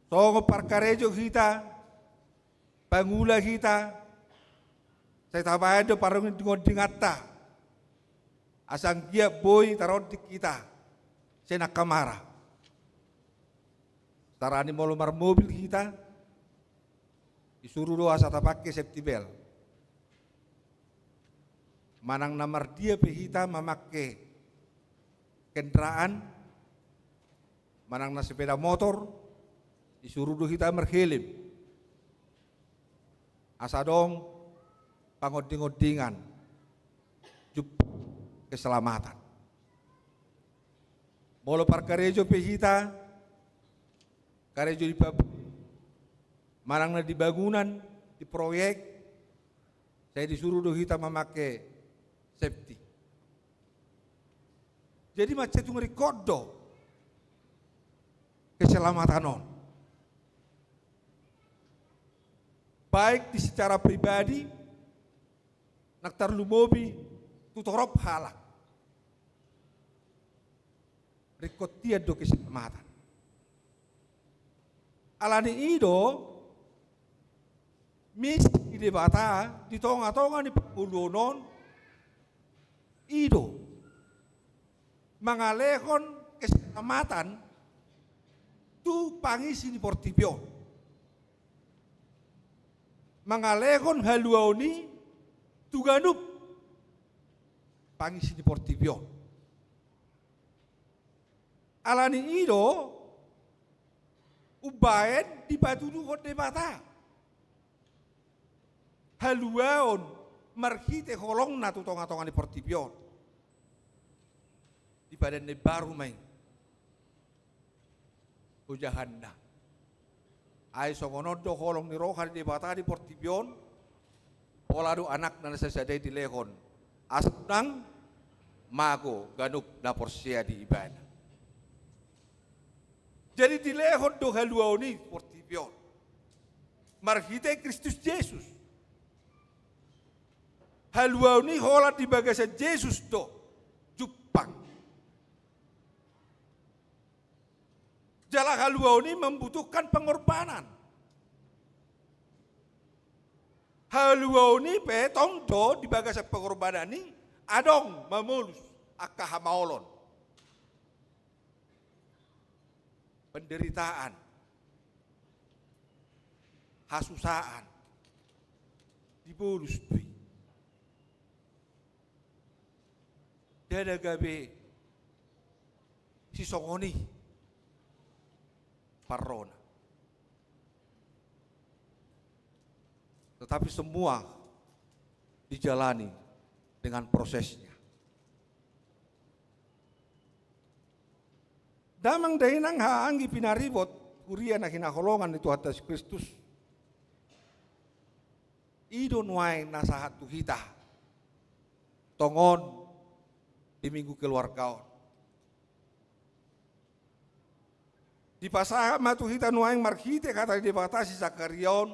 Tongo parkarejo kita pangula kita, saya tabayado parang dingata, asang kia boy taron di kita, saya nak kamara. Tarani molomar mobil kita, disuruh doa sata pakai safety belt. Manang namar dia pehita memakai kendaraan, manang na sepeda motor, disuruh doa kita merhelm. Asa dong pangoding-odingan, jup keselamatan. Molo parkarejo pehita, karejo di manang na di bangunan, di proyek, saya disuruh doa kita memakai safety. Jadi macam itu ngerikodo keselamatan on. Baik di secara pribadi, nak tarlumobi, tutorop halak. Rikotia do keselamatan. Alani ido, misi di debata, di tonga-tonga di pulunon, ido mangalehon keselamatan tu pangisi di Portibio, mangalehon haluauni tu ganup pangisi di Portibio. Alani ido ubaen di batu duhon debata haluaon marhite holong na tu tonga-tonga di Portibio di badan baru main ujahanda ay songonodo holong ni rohan di bata di Portibio polado anak na nasasadai di lehon asnang mago ganup na porsia di ibadah. Jadi di lehon do haluaoni Portibio marhite Kristus Yesus haluauni hola di bagasa Yesus do Jepang. Jala haluauni membutuhkan pengorbanan. Haluauni petong do di bagasa pengorbanan ini adong mamulus akahamaolon. Penderitaan, hasusaan, dibulus tui. Dada gabe si songoni parona. Tetapi semua dijalani dengan prosesnya. Damang dahinang haanggi pinaribot kuria na kinakolongan itu atas Kristus. Idon wae nasahat tu kita. Tongon di minggu keluar kaon. Di pasah matu kita nuaing marhite kata di batasi Zakarion.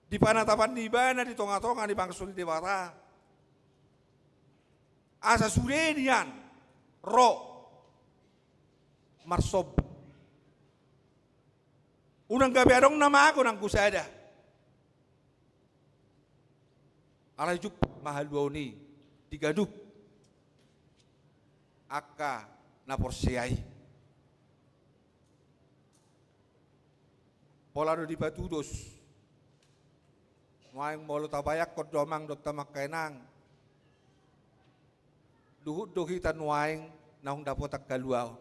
Di panatapan di bana di tonga-tonga di bangsul di bata. Asa surenian ro marsob. Unang gabi adong nama ako nang kusada. Alay juk mahal ni digadup. Aka na porsiay. Polado di batudos. Maing molo tabayak kot domang dot tamak kainang. Duhut dohitan waing naung dapotak kaluaw.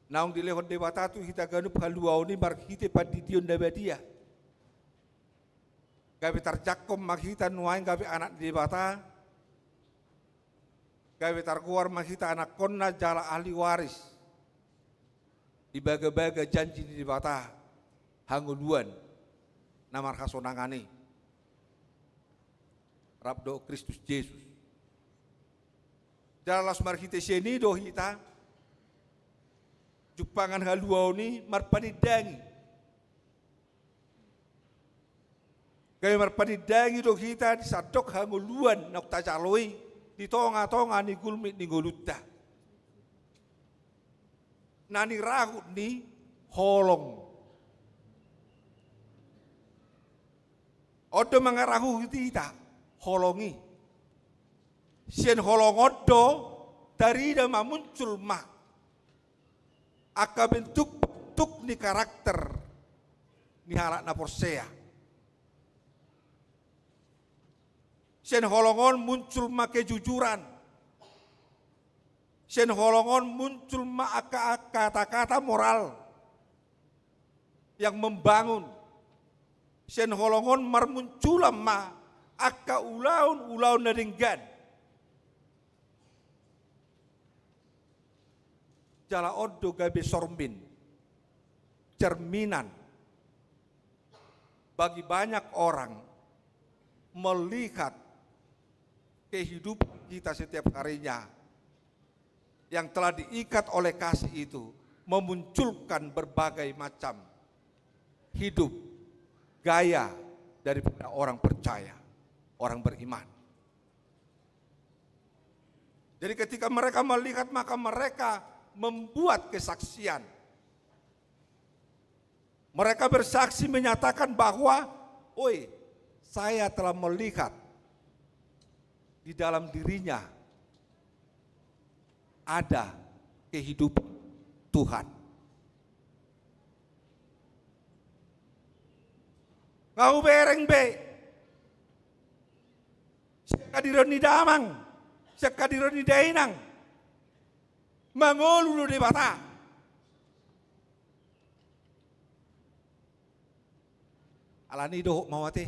Naung dilehon debata tu kita ganup haluaw ni marhite pandition dabadia. Gabi tarjakom makita nuaing gabi anak debata. Gabi tarkuar makita anak konna jala ahli waris. Di baga-baga janji di debata hanguluan namar kasonangani. Rabdo Kristus Yesus. Jalas marhite senido kita. Jupangan haluaw ni marpanidangi. Kaya marpanidangi do kita disadok hanguluan nak tajaloi di tonga-tonga ni gulmit ni golutta. Nani ragut ni holong Odo mangarahu kita holongi. Sien holong odo dari dama muncul ma. Aka bentuk ni karakter ni halak na porsea. Sien holongon muncul ma kejujuran. Sien holongon muncul ma kata-kata moral yang membangun. Sien holongon marmunculam ma aka ulaun na denggan. Jala odo gabe sormin, cerminan bagi banyak orang melihat kehidupan kita setiap harinya yang telah diikat oleh kasih itu memunculkan berbagai macam hidup, gaya daripada orang percaya, orang beriman. Jadi ketika mereka melihat maka mereka membuat kesaksian. Mereka bersaksi menyatakan bahwa, oi, saya telah melihat di dalam dirinya ada kehidupan Tuhan. Ngau bereng be, sekadiron ni damang, sekadiron ni dainang, mangolu di bata. Alani doh mawate,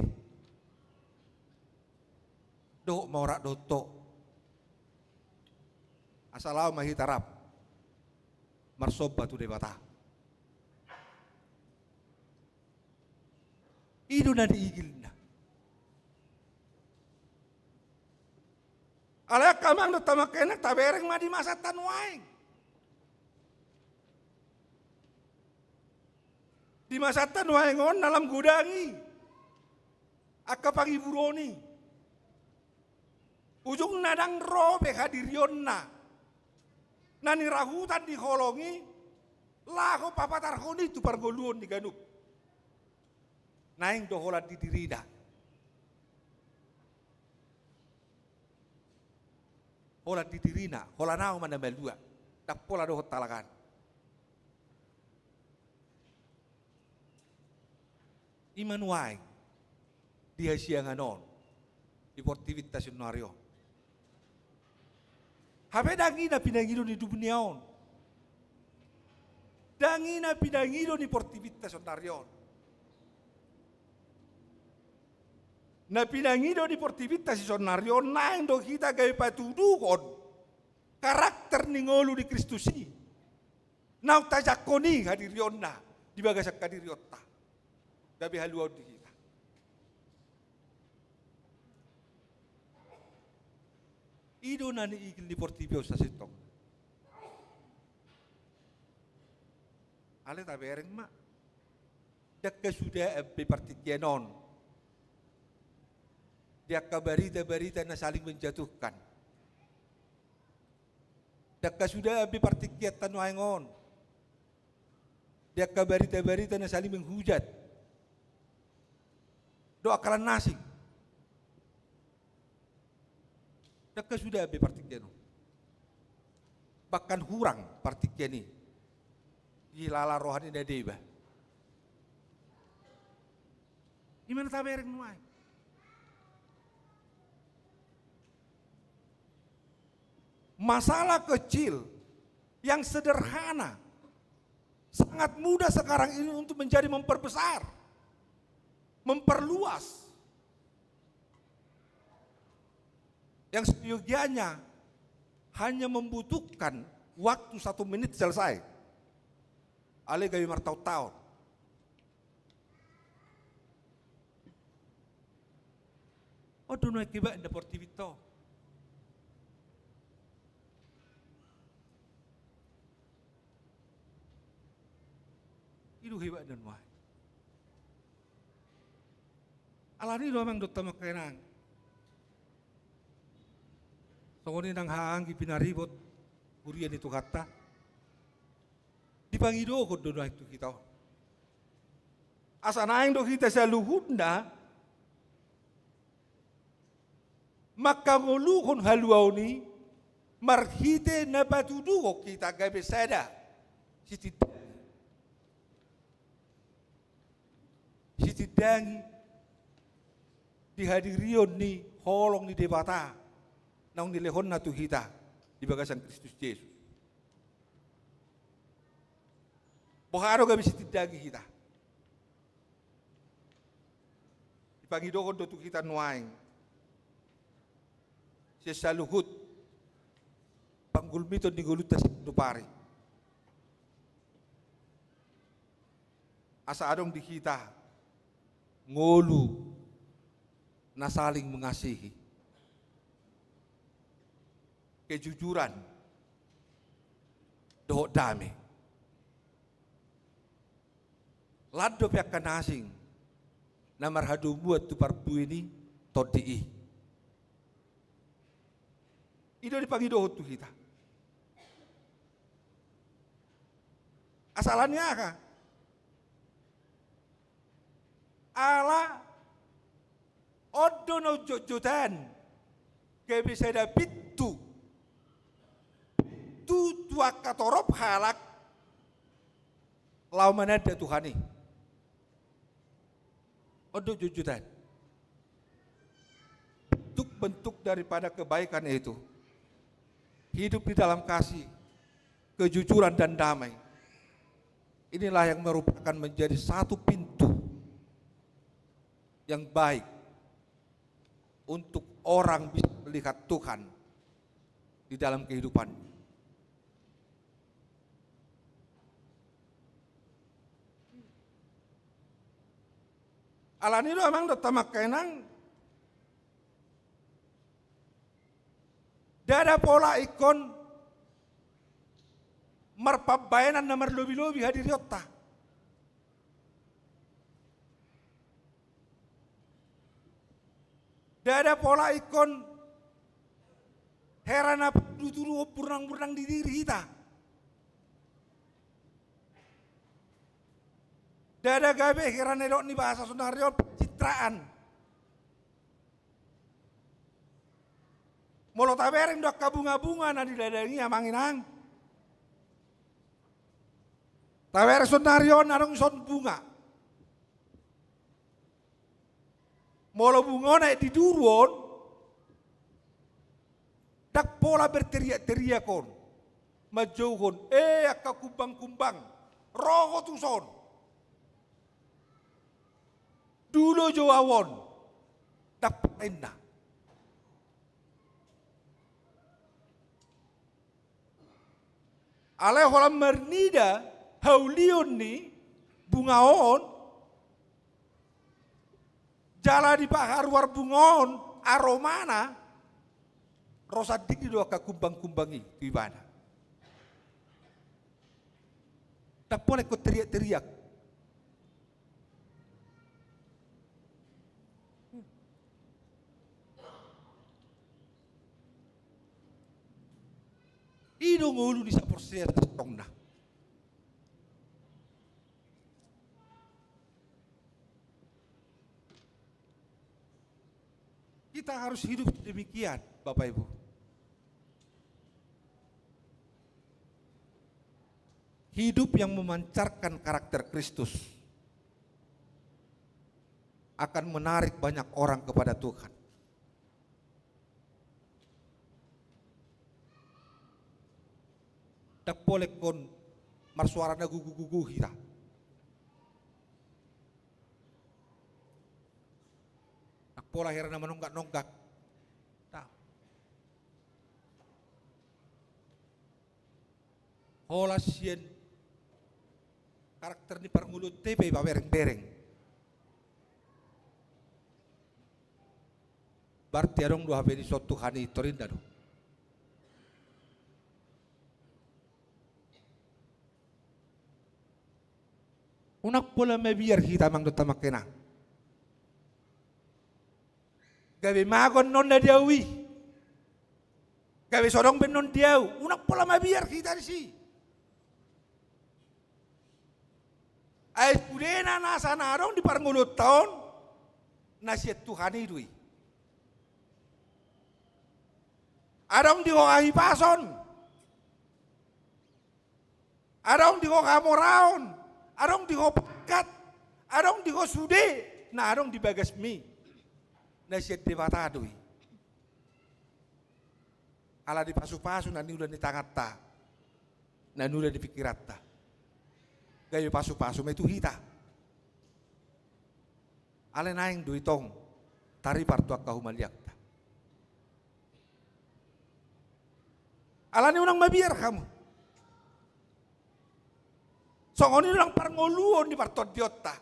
doh maurak doto, asalau mahitarap, marsob batu di bata. Idu na diigil na. Alaya kamang do tamakenak tabereng ma di masa tanwaing. Di masa tanwaingon dalam gudangi. Aka pangiburoni. Ujung nadang robe hadirion na. Nani rahutan diholongi. Lako papatarhoni tu pargoluon di ganup. Naing doholat di dirida. Holat di dirina, holanau mana dua. Tak pola dohot talakan. Iman waing dia sianganon di portivitas nario. Habe dangina pinangido di dubniaon. Dangina pinangido di portivitas nario. Na pinangido di portivitas nario naing do kita gay patudukon karakter ningolu di Kristusi. Nau tajakoni hadirion na di bagasak kadiriota. Gabi haluaw di kita. Ido na ni igil di portibio sa sitong. Ale tabereng ma. Dakka sudah bepartikyanon. Dakka berita-berita na saling menjatuhkan. Dakka sudah bepartikyat tanwaingon. Dakka berita-berita na saling menghujat. Doa kalan nasi. Dakka sudah be partikyano. Bahkan hurang partikyani. Gilala rohani na deba. Gimana tabereng nuai? Masalah kecil yang sederhana sangat mudah sekarang ini untuk menjadi memperbesar, memperluas. Yang seyogianya hanya membutuhkan waktu 1 menit selesai. Ale gawi martau-tau. Odo no kiba enda portivito. Idu hiba dan wah. Alani do mang dotta makenang. Songoni nang haang pinaribot urian itu kata. Dipangido ko do itu kita. Asa naing do kita sa luhudna maka nguluhon haluau ni marhite na batudugo kita gabe sada sitidangi dihadirion ni holong ni debata naung nilehon na tu kita di bagasan Kristus Yesus. Boharo gabe sitidangi kita. Dipangidogon do tu kita nuaing. Sesaluhut panggulmiton di gulutas do pare. Asa adong di kita ngolu na saling mengasihi. Kejujuran doh damai. Lado pihak kanasing na marhadu buat tu parpu ini todii. Itu dipanggil doh tu kita. Asalannya apa? Ala odono jojotan ke bisa ada pitu tu tua katorop halak lau manada Tuhani odo jojotan bentuk daripada kebaikan itu hidup di dalam kasih, kejujuran dan damai. Inilah yang merupakan menjadi satu pintu yang baik untuk orang bisa melihat Tuhan di dalam kehidupan. Alani do amang do tamak kenang dada pola ikon marpabayanan na marlobi-lobi hadir yotta. Dada pola ikon herana duturu purnang-purnang di diri kita. Dada gabe herana dok ni bahasa Sundario pencitraan. Molo tabereng dok kabunga-bunga na di dadani amanginang. Tabereng Sundario narong son bunga. Molo bunga na di duruon, dak pola berteriak-teriakon, majauhon, akka kumbang-kumbang, roho tuson, dulu jawawon, dak pena. Ale holam mernida, haulion ni, bungaon, jala di bahar war bungon aromana rosa diki do ka kumbang-kumbangi di mana. Tak boleh kau teriak-teriak. Ido ngulu di saporsia tongna. Kita harus hidup demikian, Bapak Ibu. Hidup yang memancarkan karakter Kristus akan menarik banyak orang kepada Tuhan. Tak boleh kon marsuarana gugu-gugu kita. Pola herana menonggak-nonggak. Tahu. Hola sien karakter ni parmulut tepe ba bereng-bereng. Berarti adong dua beni suatu hari torinda do. Unak pola me biar kita mang do tamak kena. Gawe magon non na diawi. Gawe sodong ben non diaw. Unak pola mabiar kita di si. Ay pudena nasa narong di parangulot taon nasihat Tuhan itu. Adong di ko kahipason. Adong di ko kamoraon. Adong di ko pakat. Adong di ko sude. Na adong di bagas mi. Na siya debatadoi. Ala di pasu-pasu na niulah di tangat ta. Na niulah di pikirat ta. Gayo pasu-pasu may tuhita. Ale naing duitong tari partuak kahumaliak ta. Ala ni unang mabiar kamu. Songoni unang parngoluon di partot diota.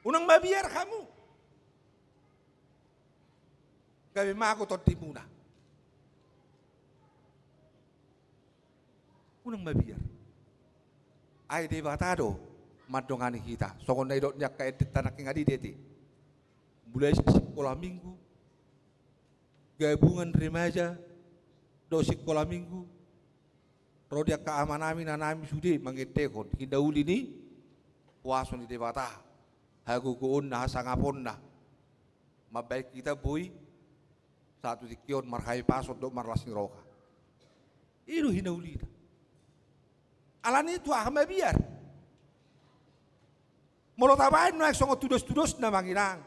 Unang mabiar kamu. Gabi mako tot timuna. Unang mabiar. Ay debatado madongani kita. Songon na idot niya kaedit tanak yang adi deti. Mulai sekolah minggu. Gabungan remaja. Do sekolah minggu. Rodia keamanami nanami sudi mangitekon. Hindauli ni puason di debata. Hagu kuun na sangapon na. Mabaik kita boy. Satu dikion marhai pasot do marlasing roka. Itu hindauli na. Alan itu ahma biar. Molo tabain naik songo tudos-tudos na manginang.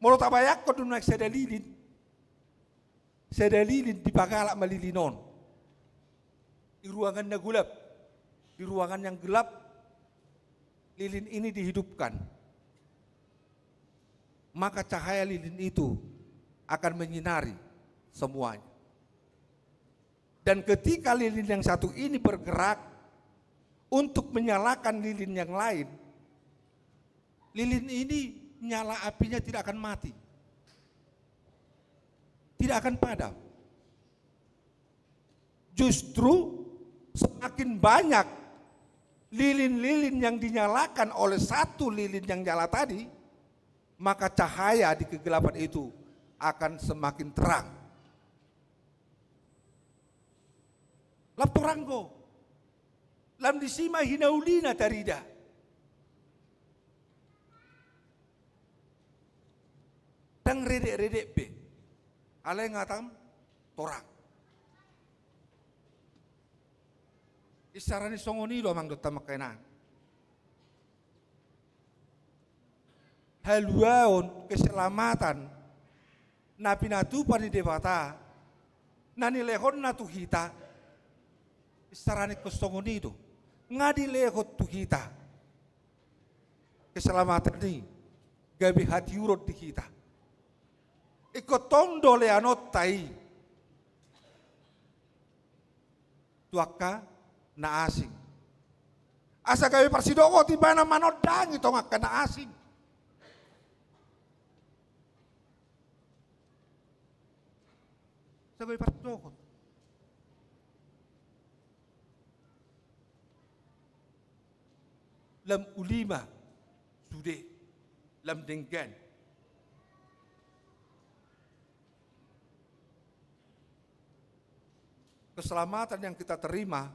Molo tabayak ko dun naik sedalilin. Sedalilin di pagalak malilinon. Di ruangan na gulap. Di ruangan yang gelap. Lilin ini dihidupkan. Maka cahaya lilin itu akan menyinari semuanya. Dan ketika lilin yang satu ini bergerak untuk menyalakan lilin yang lain, lilin ini nyala apinya tidak akan mati. Tidak akan padam. Justru semakin banyak lilin-lilin yang dinyalakan oleh satu lilin yang nyala tadi, maka cahaya di kegelapan itu akan semakin terang. Laporango, lam disima hinaulina tarida. Tang redek-redek be, alay ngatam torang. Isarani songoni lo mang dota makanan. Haluaon keselamatan, napi natu pani debata, nani lehon natu kita. Isarani kosongoni itu, ngadi lehot tu kita. Keselamatan ini, gabi hati urut di kita. Ikut tondo leanot tai. Tuaka na asing. Asa gabi parsidoko tiba na manot dangi tongak ka na asing. Sa gabi parsidoko. Lam ulima sude, lam denggan. Keselamatan yang kita terima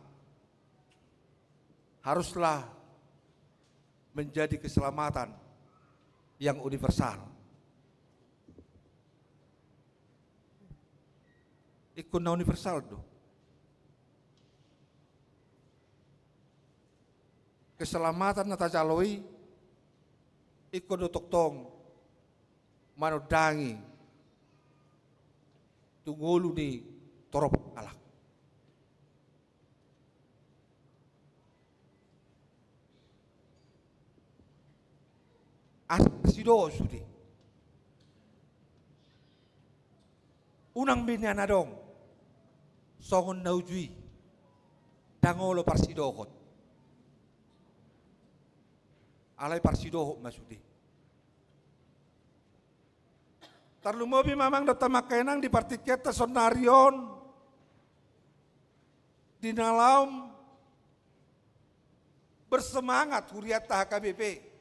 haruslah menjadi keselamatan yang universal. Ikut na universal do. Keselamatan na tajaloi ikut do toktong manodangi tungulu ni torop alak. Asido sudi. Unang binyana dong. Songon naujui. Dangolo parsidokot. Alay parsidohok masudi. Tarlumobi mamang dota makenang di partiketa sonarion. Di dalam bersemangat huriat HKBP.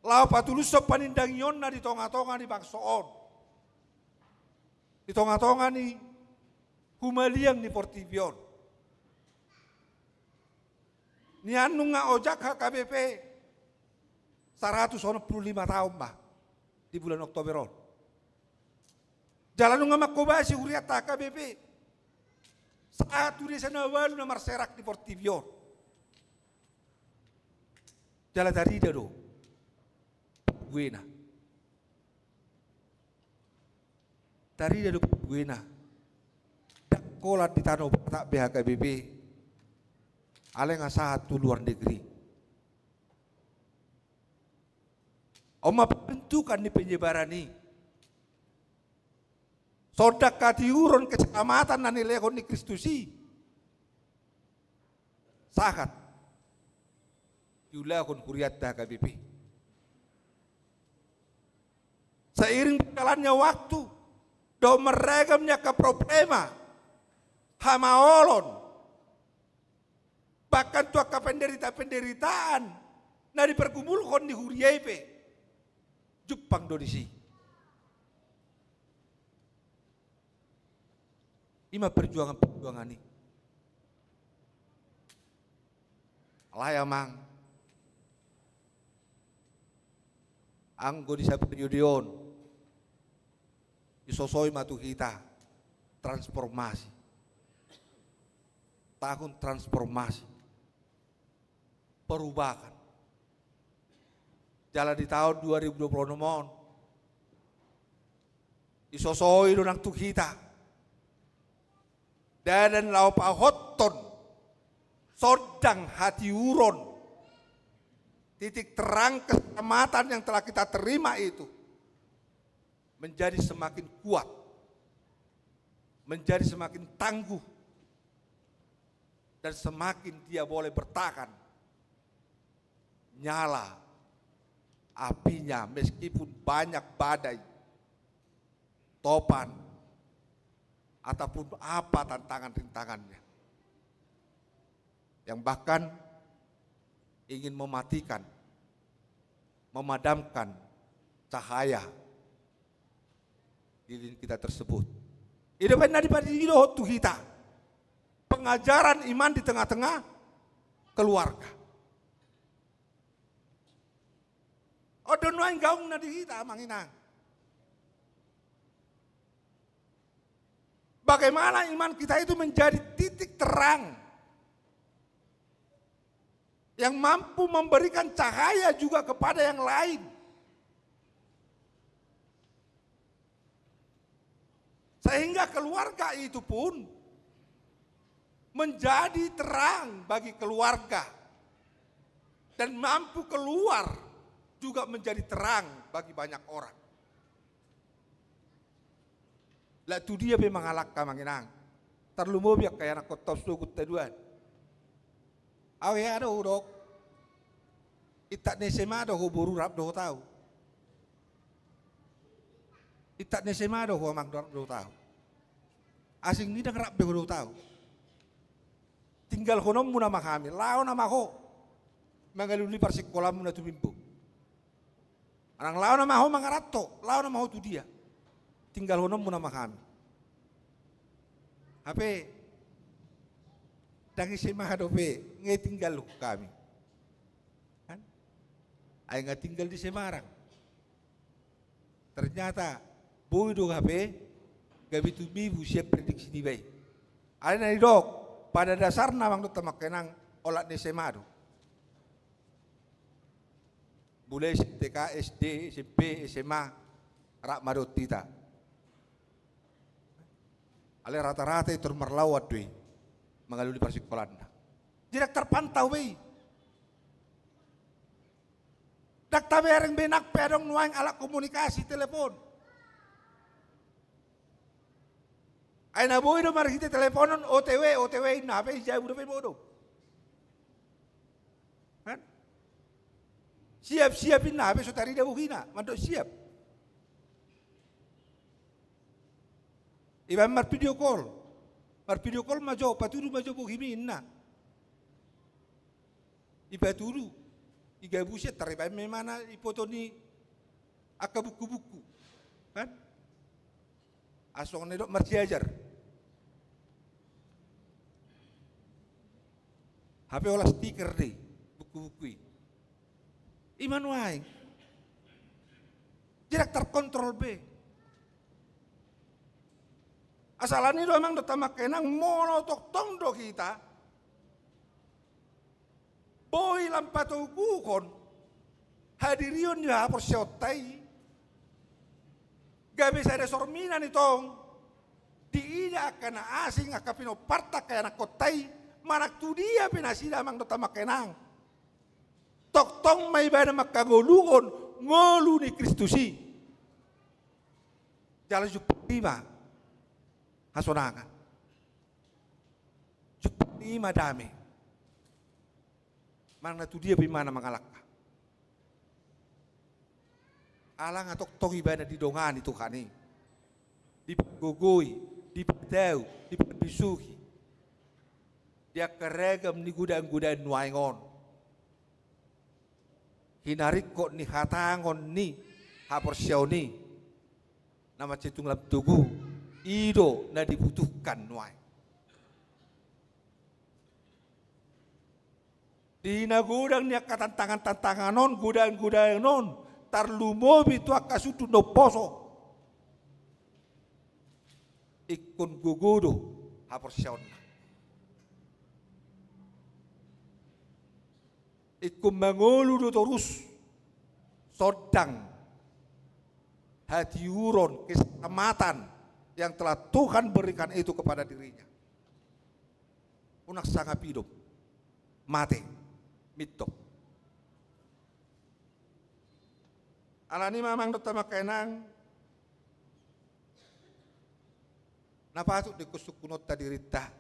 Lau patulus sa panindangyon na di tonga-tonga ni Bangsoon. Di tonga-tonga ni Humaliang ni Portivion. Ni anu nga ojak HKBP 125 tahun bah. di bulan Oktober. Jalan nga makobasi uriat KBP. Saat uri sa nawalu na marserak di Portivio. Jalan dari do. Buena. Dari do buena. Dakolat di tanah tak BHKBP. Ale nga satu luar negeri. Oma bentukan di penyebaran ini. Sodak katiuron kecamatan na nilekon ni Kristusi. Sakat. Diulakon kuriat da KBP. Seiring berjalannya waktu, do meregamnya ke problema, hamaolon, bahkan tua ke penderitaan, na diperkumpulkan di Huriepe, Jepang Dodisi. Ima perjuangan ini. Layamang. Anggo di Saperiudion. Isosoi matu kita. Transformasi. Tahun transformasi. Perubahan. Jalan di tahun 2026. Isosoi donang tu kita. Dan lau pahoton sodang hati uron titik terang keselamatan yang telah kita terima itu menjadi semakin kuat, menjadi semakin tangguh, dan semakin dia boleh bertahan nyala apinya meskipun banyak badai, topan, ataupun apa tantangan-rintangannya. Yang bahkan ingin mematikan, memadamkan cahaya diri kita tersebut. Itu benar daripada itu kita. Pengajaran iman di tengah-tengah keluarga. Odo nuang gaung na di kita manginang. Bagaimana iman kita itu menjadi titik terang yang mampu memberikan cahaya juga kepada yang lain. Sehingga keluarga itu pun menjadi terang bagi keluarga dan mampu keluar juga menjadi terang bagi banyak orang. Lah tu dia memang alak ka manginang. Terlalu biak kaya nak kotos sugut taduan. Awe ada urok. Itak nesema do ho buru rap do tahu. Itak nesema do ho mang do tahu. Asing ni dak rap do tahu. Tinggal konom muna makami, lao nama ho. Mangaluli parsikolam muna tumimbu. Arang lao nama ho mangarato, lao nama ho tu dia. Tinggal honom muna makami. Hape dangi sema hadope ngai tinggal kami. Kan? Ay nga tinggal di Semarang. Ternyata boy do hape gabi tu bibu siap prediksi di bay. Ay na dok pada dasarnya mang do tamakkenang olat ni Semado. Mulai TK, SD, SMP, SMA, rak madot tita. Ale rata-rata itu merlawat doi mengalami persikolan. Tidak terpantau wei. Dak tabereng benak pedong nuang alat komunikasi telepon. Aina boy do mari kita teleponon OTW na pe jauh do pe bodo. Kan? Siap-siapin na pe so tari da buhina, mandok siap. Iban mar video call majo paturu majo bohimin na. Iba turu, iga buset tariba memana ipoto ni aka buku-buku, kan? Asong nedok marciajar. HP olah stiker deh, buku-buku. Iman wae. Tidak terkontrol be. Asalan itu emang datang kenang mono tok tong do kita. Boy lampato gukon. Hadirion dia hapor siotai. Gabi saya sormina ni tong. Diida kana asing akapino parta kaya na kotai. Manak tu dia pinasida mang datang kenang. Tok tong may bada makagulugon ngolu ni Kristusi. Jalan jupat lima hasonangan. Jupat lima dami. Mang tu dia bimana mangalaka. Alang atok tong ibada di dongan itu kani. Di gogoi, di pedau, di bisuhi. Dia keregam ni gudang-gudang nuaingon. Hinarik kok ni hatangon ni hapor siau ni nama cetung lap tugu ido na dibutuhkan nuai di na gudang ni tantangan non gudang non tarlumobi tu akasutu no poso ikun gugudo hapor siau na ikum mengulu terus sodang hati uron keselamatan yang telah Tuhan berikan itu kepada dirinya. Unak sangat hidup mati mito. Alani mamang datang kenang napatut dikusukunot ta dirita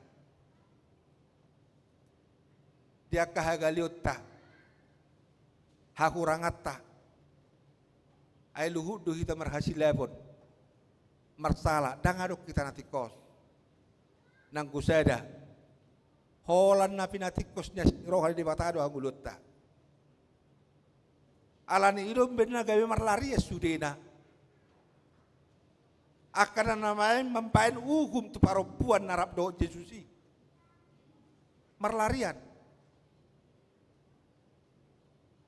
dia kahagaliot ta hakurangatta ay luhud do kita marhasilabon marsala dangadok kita natikos nang kusada holan na pinatikos niya rohal di batado ang ulutta alani idom benna gawe marlaria sudena akan namai mempain hukum tu paropuan narap do Jesusi marlarian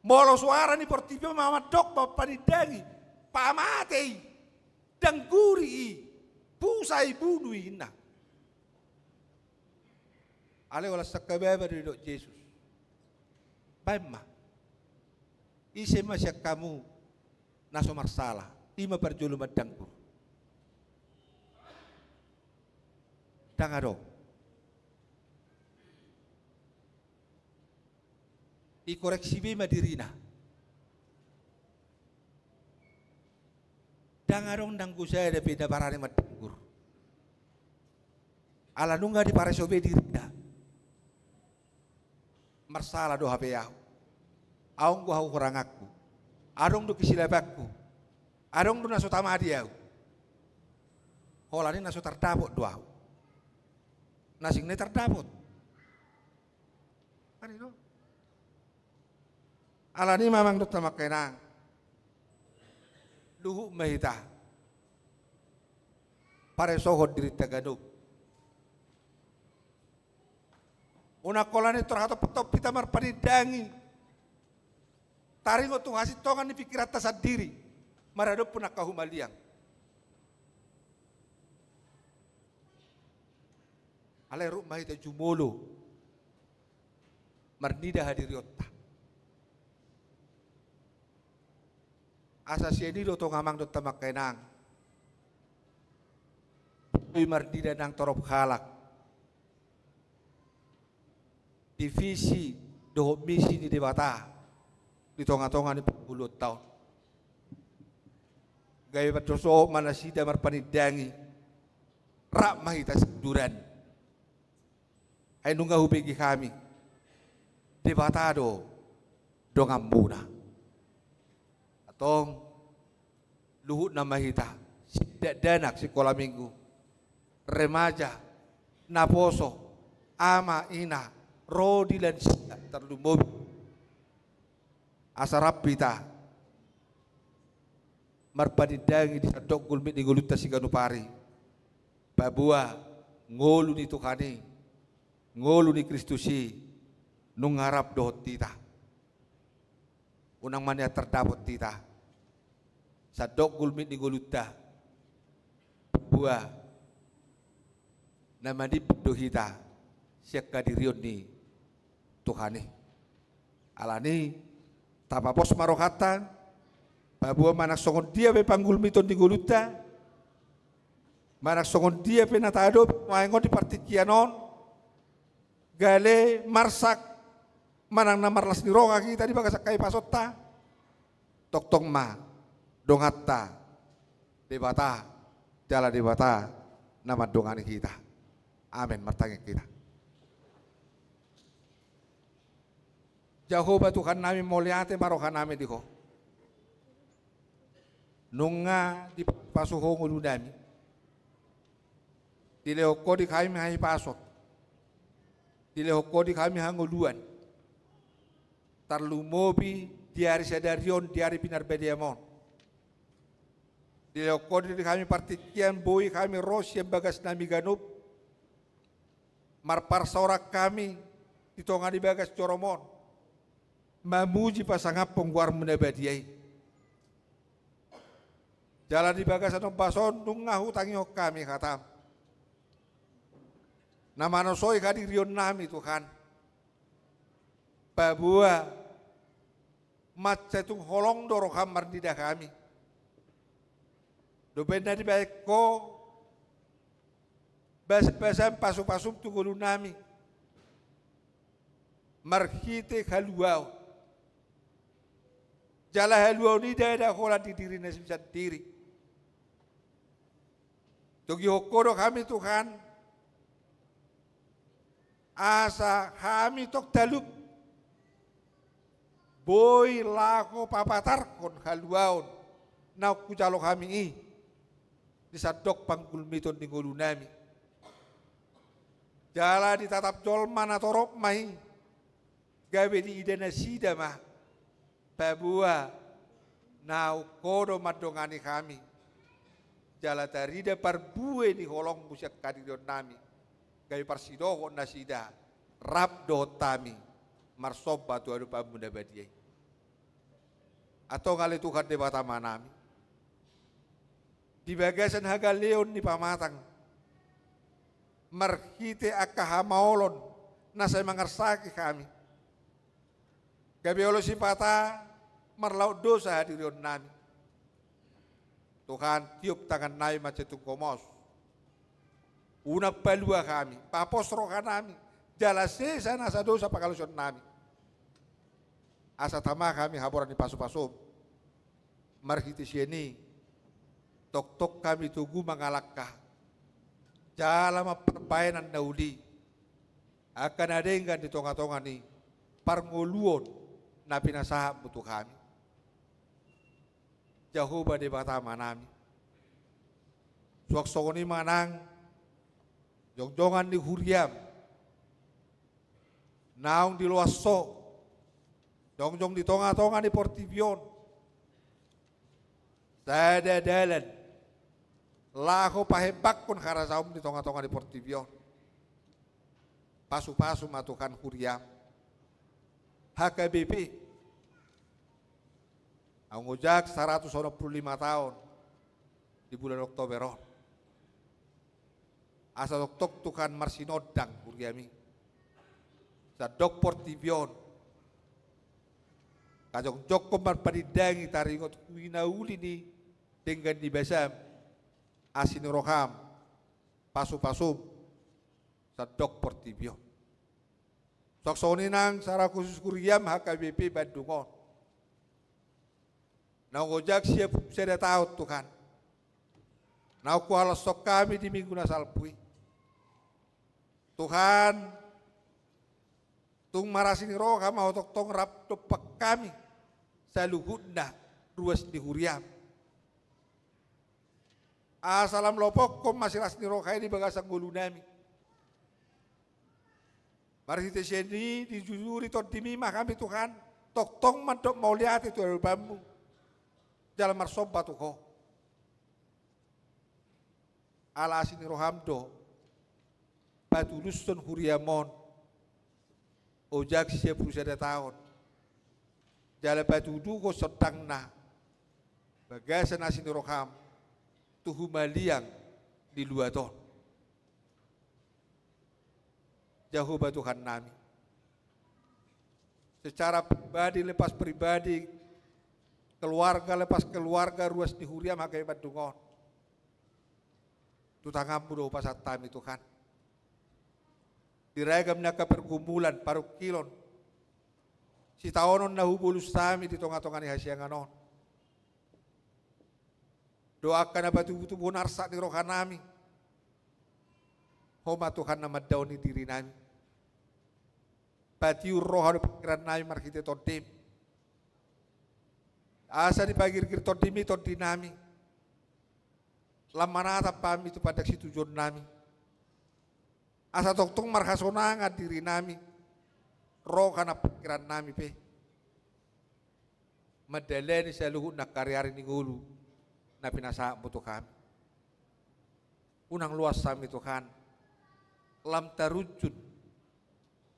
molo suara ni portibio mama dok papanidangi pamatei dangguri pusai bunuh na ale wala sakababa di dok Yesus bama ise masya kamu naso marsala ima perjulu madangkur dangado ikoreksi bima dirina. Dangarong dangku saya ada beda barane madanggur. Ala nunga di paresobe dirina. Marsala do hape yahu. Aung ku hau kurang aku. Adong do kisilabakku. Adong do naso tamadi yahu. Holani naso terdapot do hahu. Nasing ne terdapot. Kan itu? Alani mamang dot makenang luhu mahita pare sohod diri tagaduk una kolani terhato petop pita marpanidangi taringo tu hasit tongan ni pikiran tasad diri marado pun nakahumaliang alai ru mahita jumolo marnida hadiriotta asa siedi do to ngamang do tamak kenang uy mardida nang torop halak divisi do misi di debata di tonga-tonga ni 10 tahun gaya berdoso manasida marpanidangi rak mahita seduran ay nunga hubigi kami debata do ngambuna tong luhut na mahita sidak danak sekolah minggu remaja naposo ama ina rodi dan sidak terlumbobi asarap pita marpanidangi di sadok gulmit di guluta si ganupari babua ngolu ni tukani ngolu ni Kristusi nung harap dohot tita unang mania terdapat tita sadok gulmit ni guluta buah nama di dohita siak kadirion ni Tuhani alani tapapos marokatan babua manak songon dia be panggul miton di guluta manak songon dia pe natado maengon di partikianon gale marsak manang namar las ni roga kita di bagas kai pasota tok ma dong hatta debata jala debata nama dongani kita amin martanya kita Jehovah Tuhan nami moliate marokan nami diko nunga di pasuho nguludami di leoko di kami hai pasot di leoko di kami hanguluan tarlumobi diari sadarion diari pinar bediamon di leoko di kami partikian boi kami rosya bagas nami ganup marpar sorak kami di tonga di bagas coromon mamuji pasangap pengguar menabadiai jalan di bagas anong bason nung ngahutangi kami katam nama nosoi kadirion nami Tuhan babua macetung holong doro kamar didah kami dobenda di baik ko basa pasu-pasu tugulu nami markite haluau jala haluau ni dah kola di diri nasi sendiri tugi hokodo kami Tuhan asa kami tok talup boy lako papatar kon haluaon na kujalo kami di sadok panggul miton di ngulu nami jala ditatap jolman atau rop mai gawe di idana sida mah babua nau kodo madongani kami jala tarida parbue di holong musyak kadirion nami gawe parsidoho nasida rab dotami marsob batu adu pamunda badiai atau kali Tuhan debata manami di bagasan haga leon di pamatang markite akahamaolon nasay mangarsaki kami gawe olo sipata marlaut dosa hadirion nami Tuhan tiup tangan nai macetung komos una palua kami papos roka nami jalase sana sa dosa pakaluson nami asa tama kami haboran di pasu-pasu marhiti sieni tok-tok kami tugu mangalakah jala maperpainan daudi akan adenggan di tonga-tonga ni parngoluon na pinasahap butuh kami Jehovah di batama nami suak ni manang jongjongan di huriam naung di luaso jongjong di tonga-tonga di portivion sada dalan lako pahebak pun karasaum di tonga-tonga di portivion pasu-pasu matukan huriam HKBP angujak 125 tahun di bulan Oktober asa tok tukan marsinodang huriami sadok portivion kajong jok komar padidangi taringot winauli ni dengan di basam asin roham pasu-pasu sadok portivion sok soni nang sara khusus kuriam HKBP Bandungon nang ojak siap saya tahu Tuhan nang kuala sok kami di minggu nasalpui Tuhan tung marasini roh kama otok tong rap topak kami saluhudna ruas di huriam asalam lopok kom masih rasni roh kaya di bagasang gulu nami marhite seni dijujuri tot dimimah kami Tuhan tok tong mantok mau lihat itu dari bambu jalan marsob batu ko ala asini rohamdo batu lusun huriamon ojak siap berusia tahun jalan batu duko sedang na bagasan asin roham tuhu maliang di luaton. Jehovah Tuhan nami. Secara pribadi lepas pribadi, keluarga lepas keluarga, ruas di huria makai badungon. Tutangam do pasat tami Tuhan. Diragam na pergumulan paruk kilon. Si taonon na hubulus tami di tonga-tonga ni hasyanganon. Doakan na batu-butu narsa di rohan nami. Homa Tuhan na madaw ni diri nami. Patiu roha do pikiran nami markite todim. Asa di pagir-gir todimi todinami. Lamanata pami tu pada si tujuan nami. Asa tong marhasonanga diri nami. Roha na pikiran nami pe. Madaleni sa luhut na karyari ni ngulu na pinasa mo Tuhan. Unang luas sami Tuhan. Lam tarujud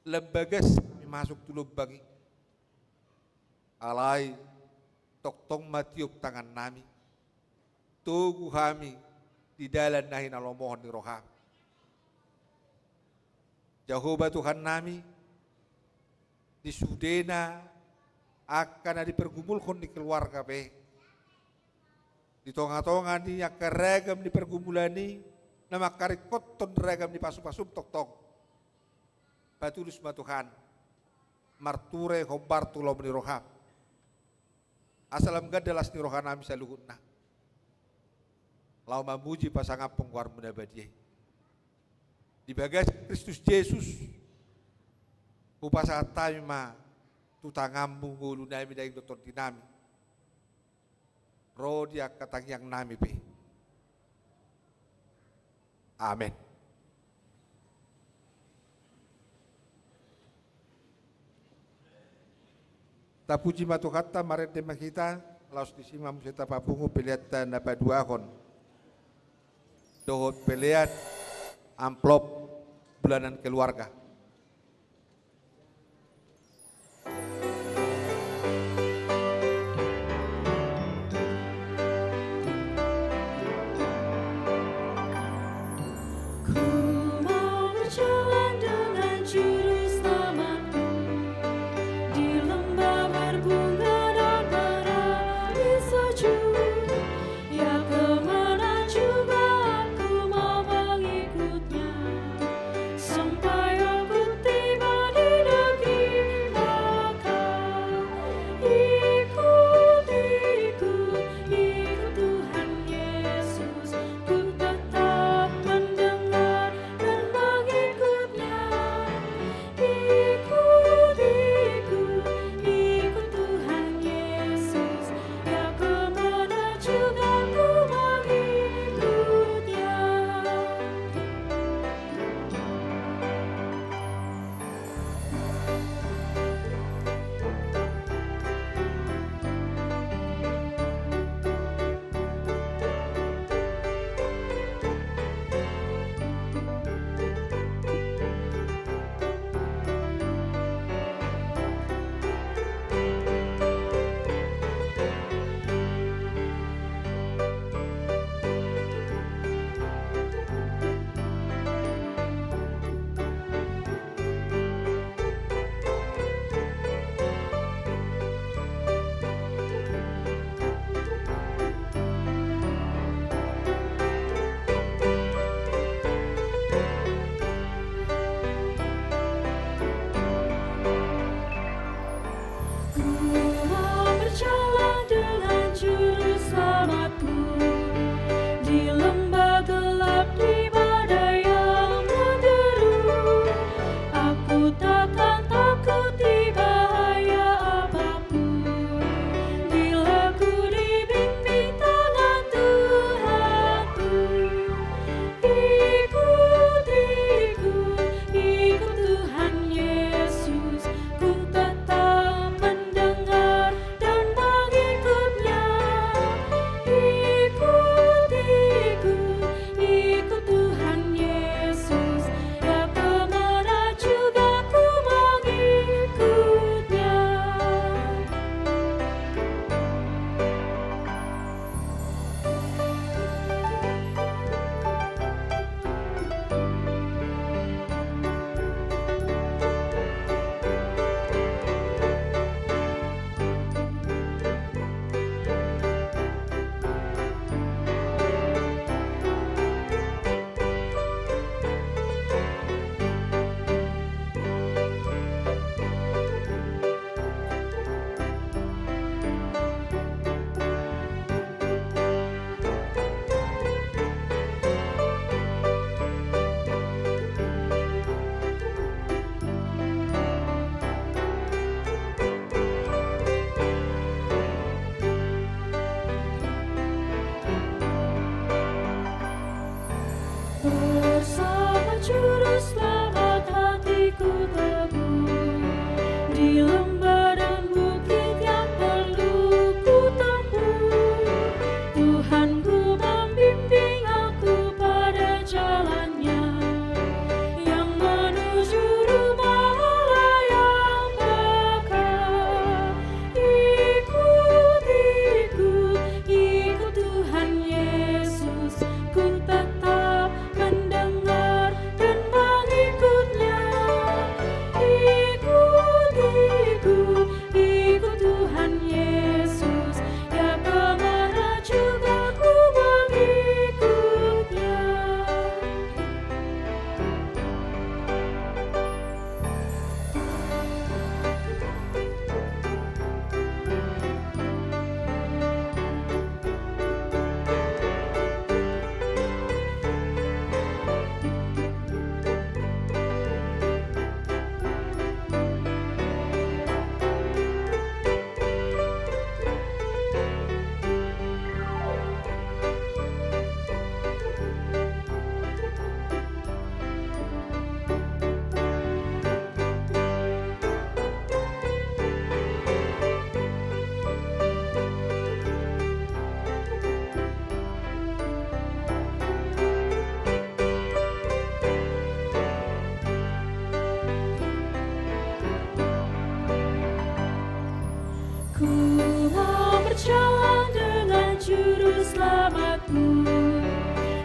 lembagas kami masuk tulog bagi. Alai toktong matiup tangan nami. Tugu kami di dalam nahin alomohon di roham. Jehovah Tuhan nami di sudena akan dipergumulkan di keluarga pe. Di tonga-tonga ni yang keragam di pergumulan ni nama karikot ton ragam di pasu-pasu tok-tok. Patulus ma Tuhan marture hobar tulom ni roham. Asalam gadalas ni rohan nami saluhutna. Lau memuji pasangan pengguar mendabadiai. Di bagas Kristus Yesus upasa taima tutangambu ngulu nami daing doktor dinami. Rodia katang yang nami pe. Amin. Tapuji matu kata maret tema kita laus disimam seta papungu peliat dan dapat dua kon. Dohot peliat amplop bulanan keluarga. Ku tetap mendengar dan mengikutnya.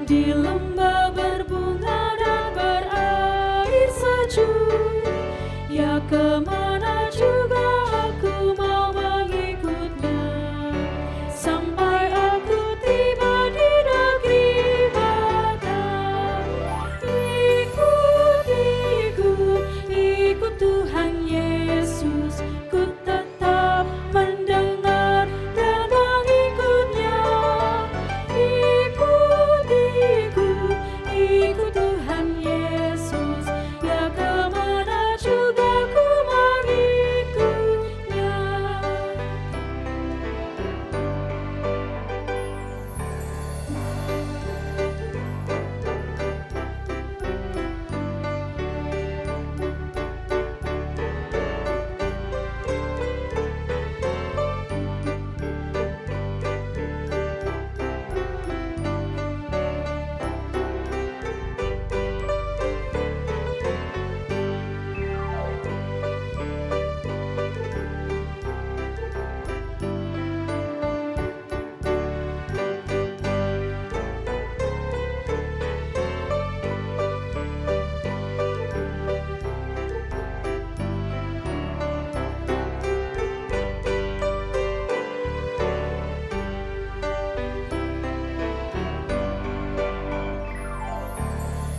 di lembah berbunga dan berair sejuk. Ya kemana juga aku mau mengikutnya, sampai aku tiba di negeri bakar. Ikut, ikut, ikut Tuhan Yesus, ku tetap mendengar dan mengikutnya. Ikut, ikut, ikut Tuhan Yesus, ya kemana juga ku mengikutnya.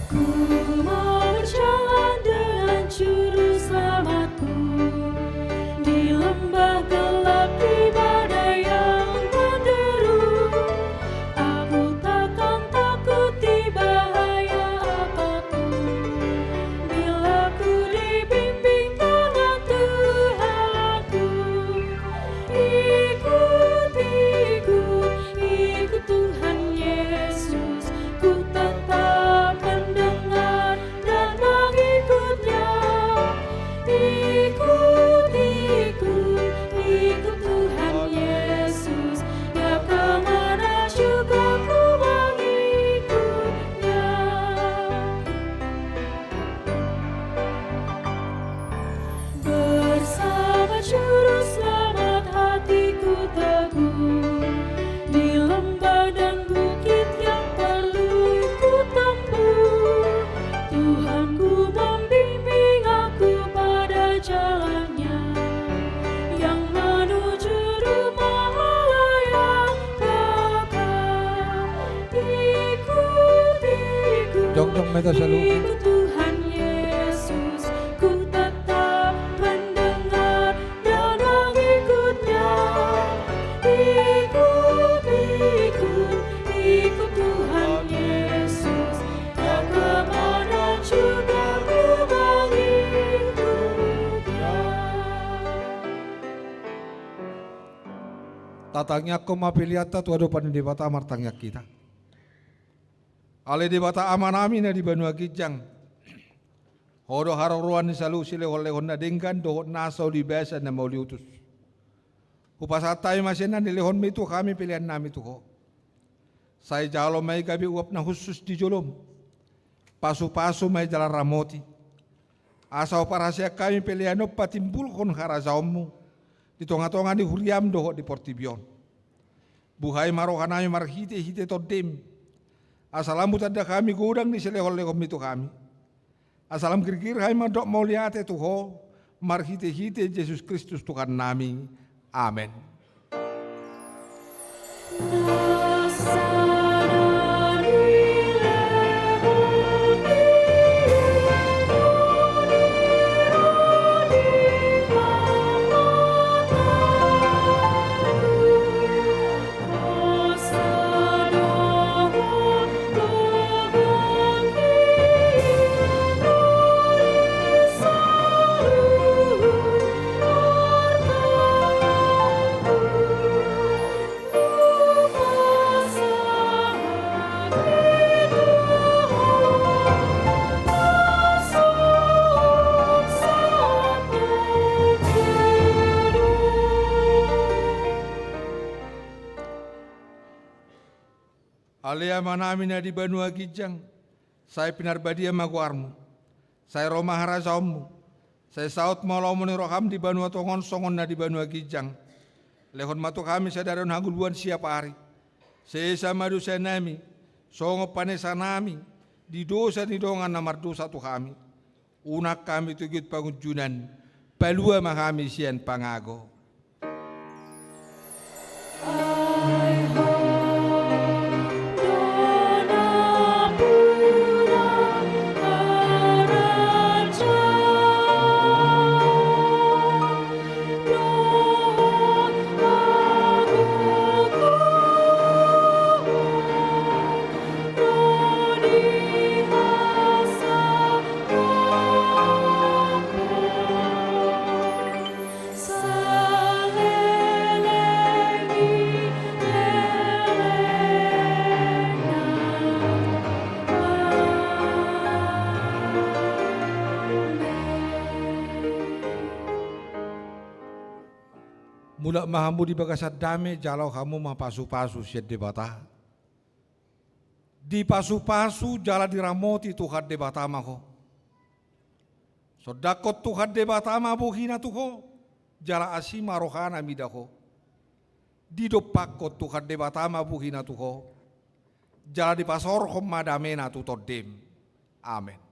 Ku mau berjalan dengan juru selamatku, di lembah gelap, di badai yang menderu. Aku takkan takuti bahaya apapun, bila ku dibimbing tangan Tuhanku. Ikut, ikut, ikut Tuhan Yesus, ku tetap mendengar dan mengikutnya. Ikut, ikut, ikut Tuhan Yesus, ya kemana juga ku mengikutnya. Bersama juru selamat hatiku teguh, di lembah dan bukit yang perlu ku tempuh. Tuhanku membimbing aku pada jalannya, yang menuju rumah Allah yang kekal. Ikut, ikut, Dong meta selalu. ikut Tuhan Yesus, ku tetap mendengar dan mengikutnya. Ikut, ikut, ikut Tuhan Yesus, ya kemana juga ku mengikutnya. Tatangnya koma piliata tu ado pan debata martangnya kita. Ale debata amanami na di Banua Kijang. Hodo haroruan ni salu sile oleh honna dengkan do nasau di basa na mau diutus. Upasatai masena ni lehon mitu kami pilihan nami tu ko. Saya jalo mai gabi uap na khusus di jolom. Pasu-pasu mai jalan ramoti. Asau parasia kami pilihan op patimbul kon harazaumu. Di tonga-tonga di huriam doho di Portibion. Buhai marohanami marhite-hite todem. Asalamu tanda kami gudang di selehol-lehom itu kami. Asalam kir-kir hai madok mau liate tuho. Marhite-hite Yesus Kristus Tuhan nami. Amin. Alea manamina di Banua Kijang, saya pinar badia maguarmu, saya Roma harazaumu, saya saut malau roham di Banua Tongon songon na di Banua Kijang, lehon matu kami sadaron haguluan siapa hari, saya sama dosa nami, songo panesa nami, di dosa ni dongan namar dosa tu kami. Unak kami tugit pangunjunan, palua mahami sian pangago. Mula mahamu di bagasat dame jalau kamu mapasu-pasu siat debata. Di pasu-pasu jala diramoti Tuhan debata mako. Sodakot Tuhan debata ma buhina tuho. Jala asima rohana midako. Di dopakot Tuhan debata ma buhina tuho. Jala di pasor madamena tutodem. Amen.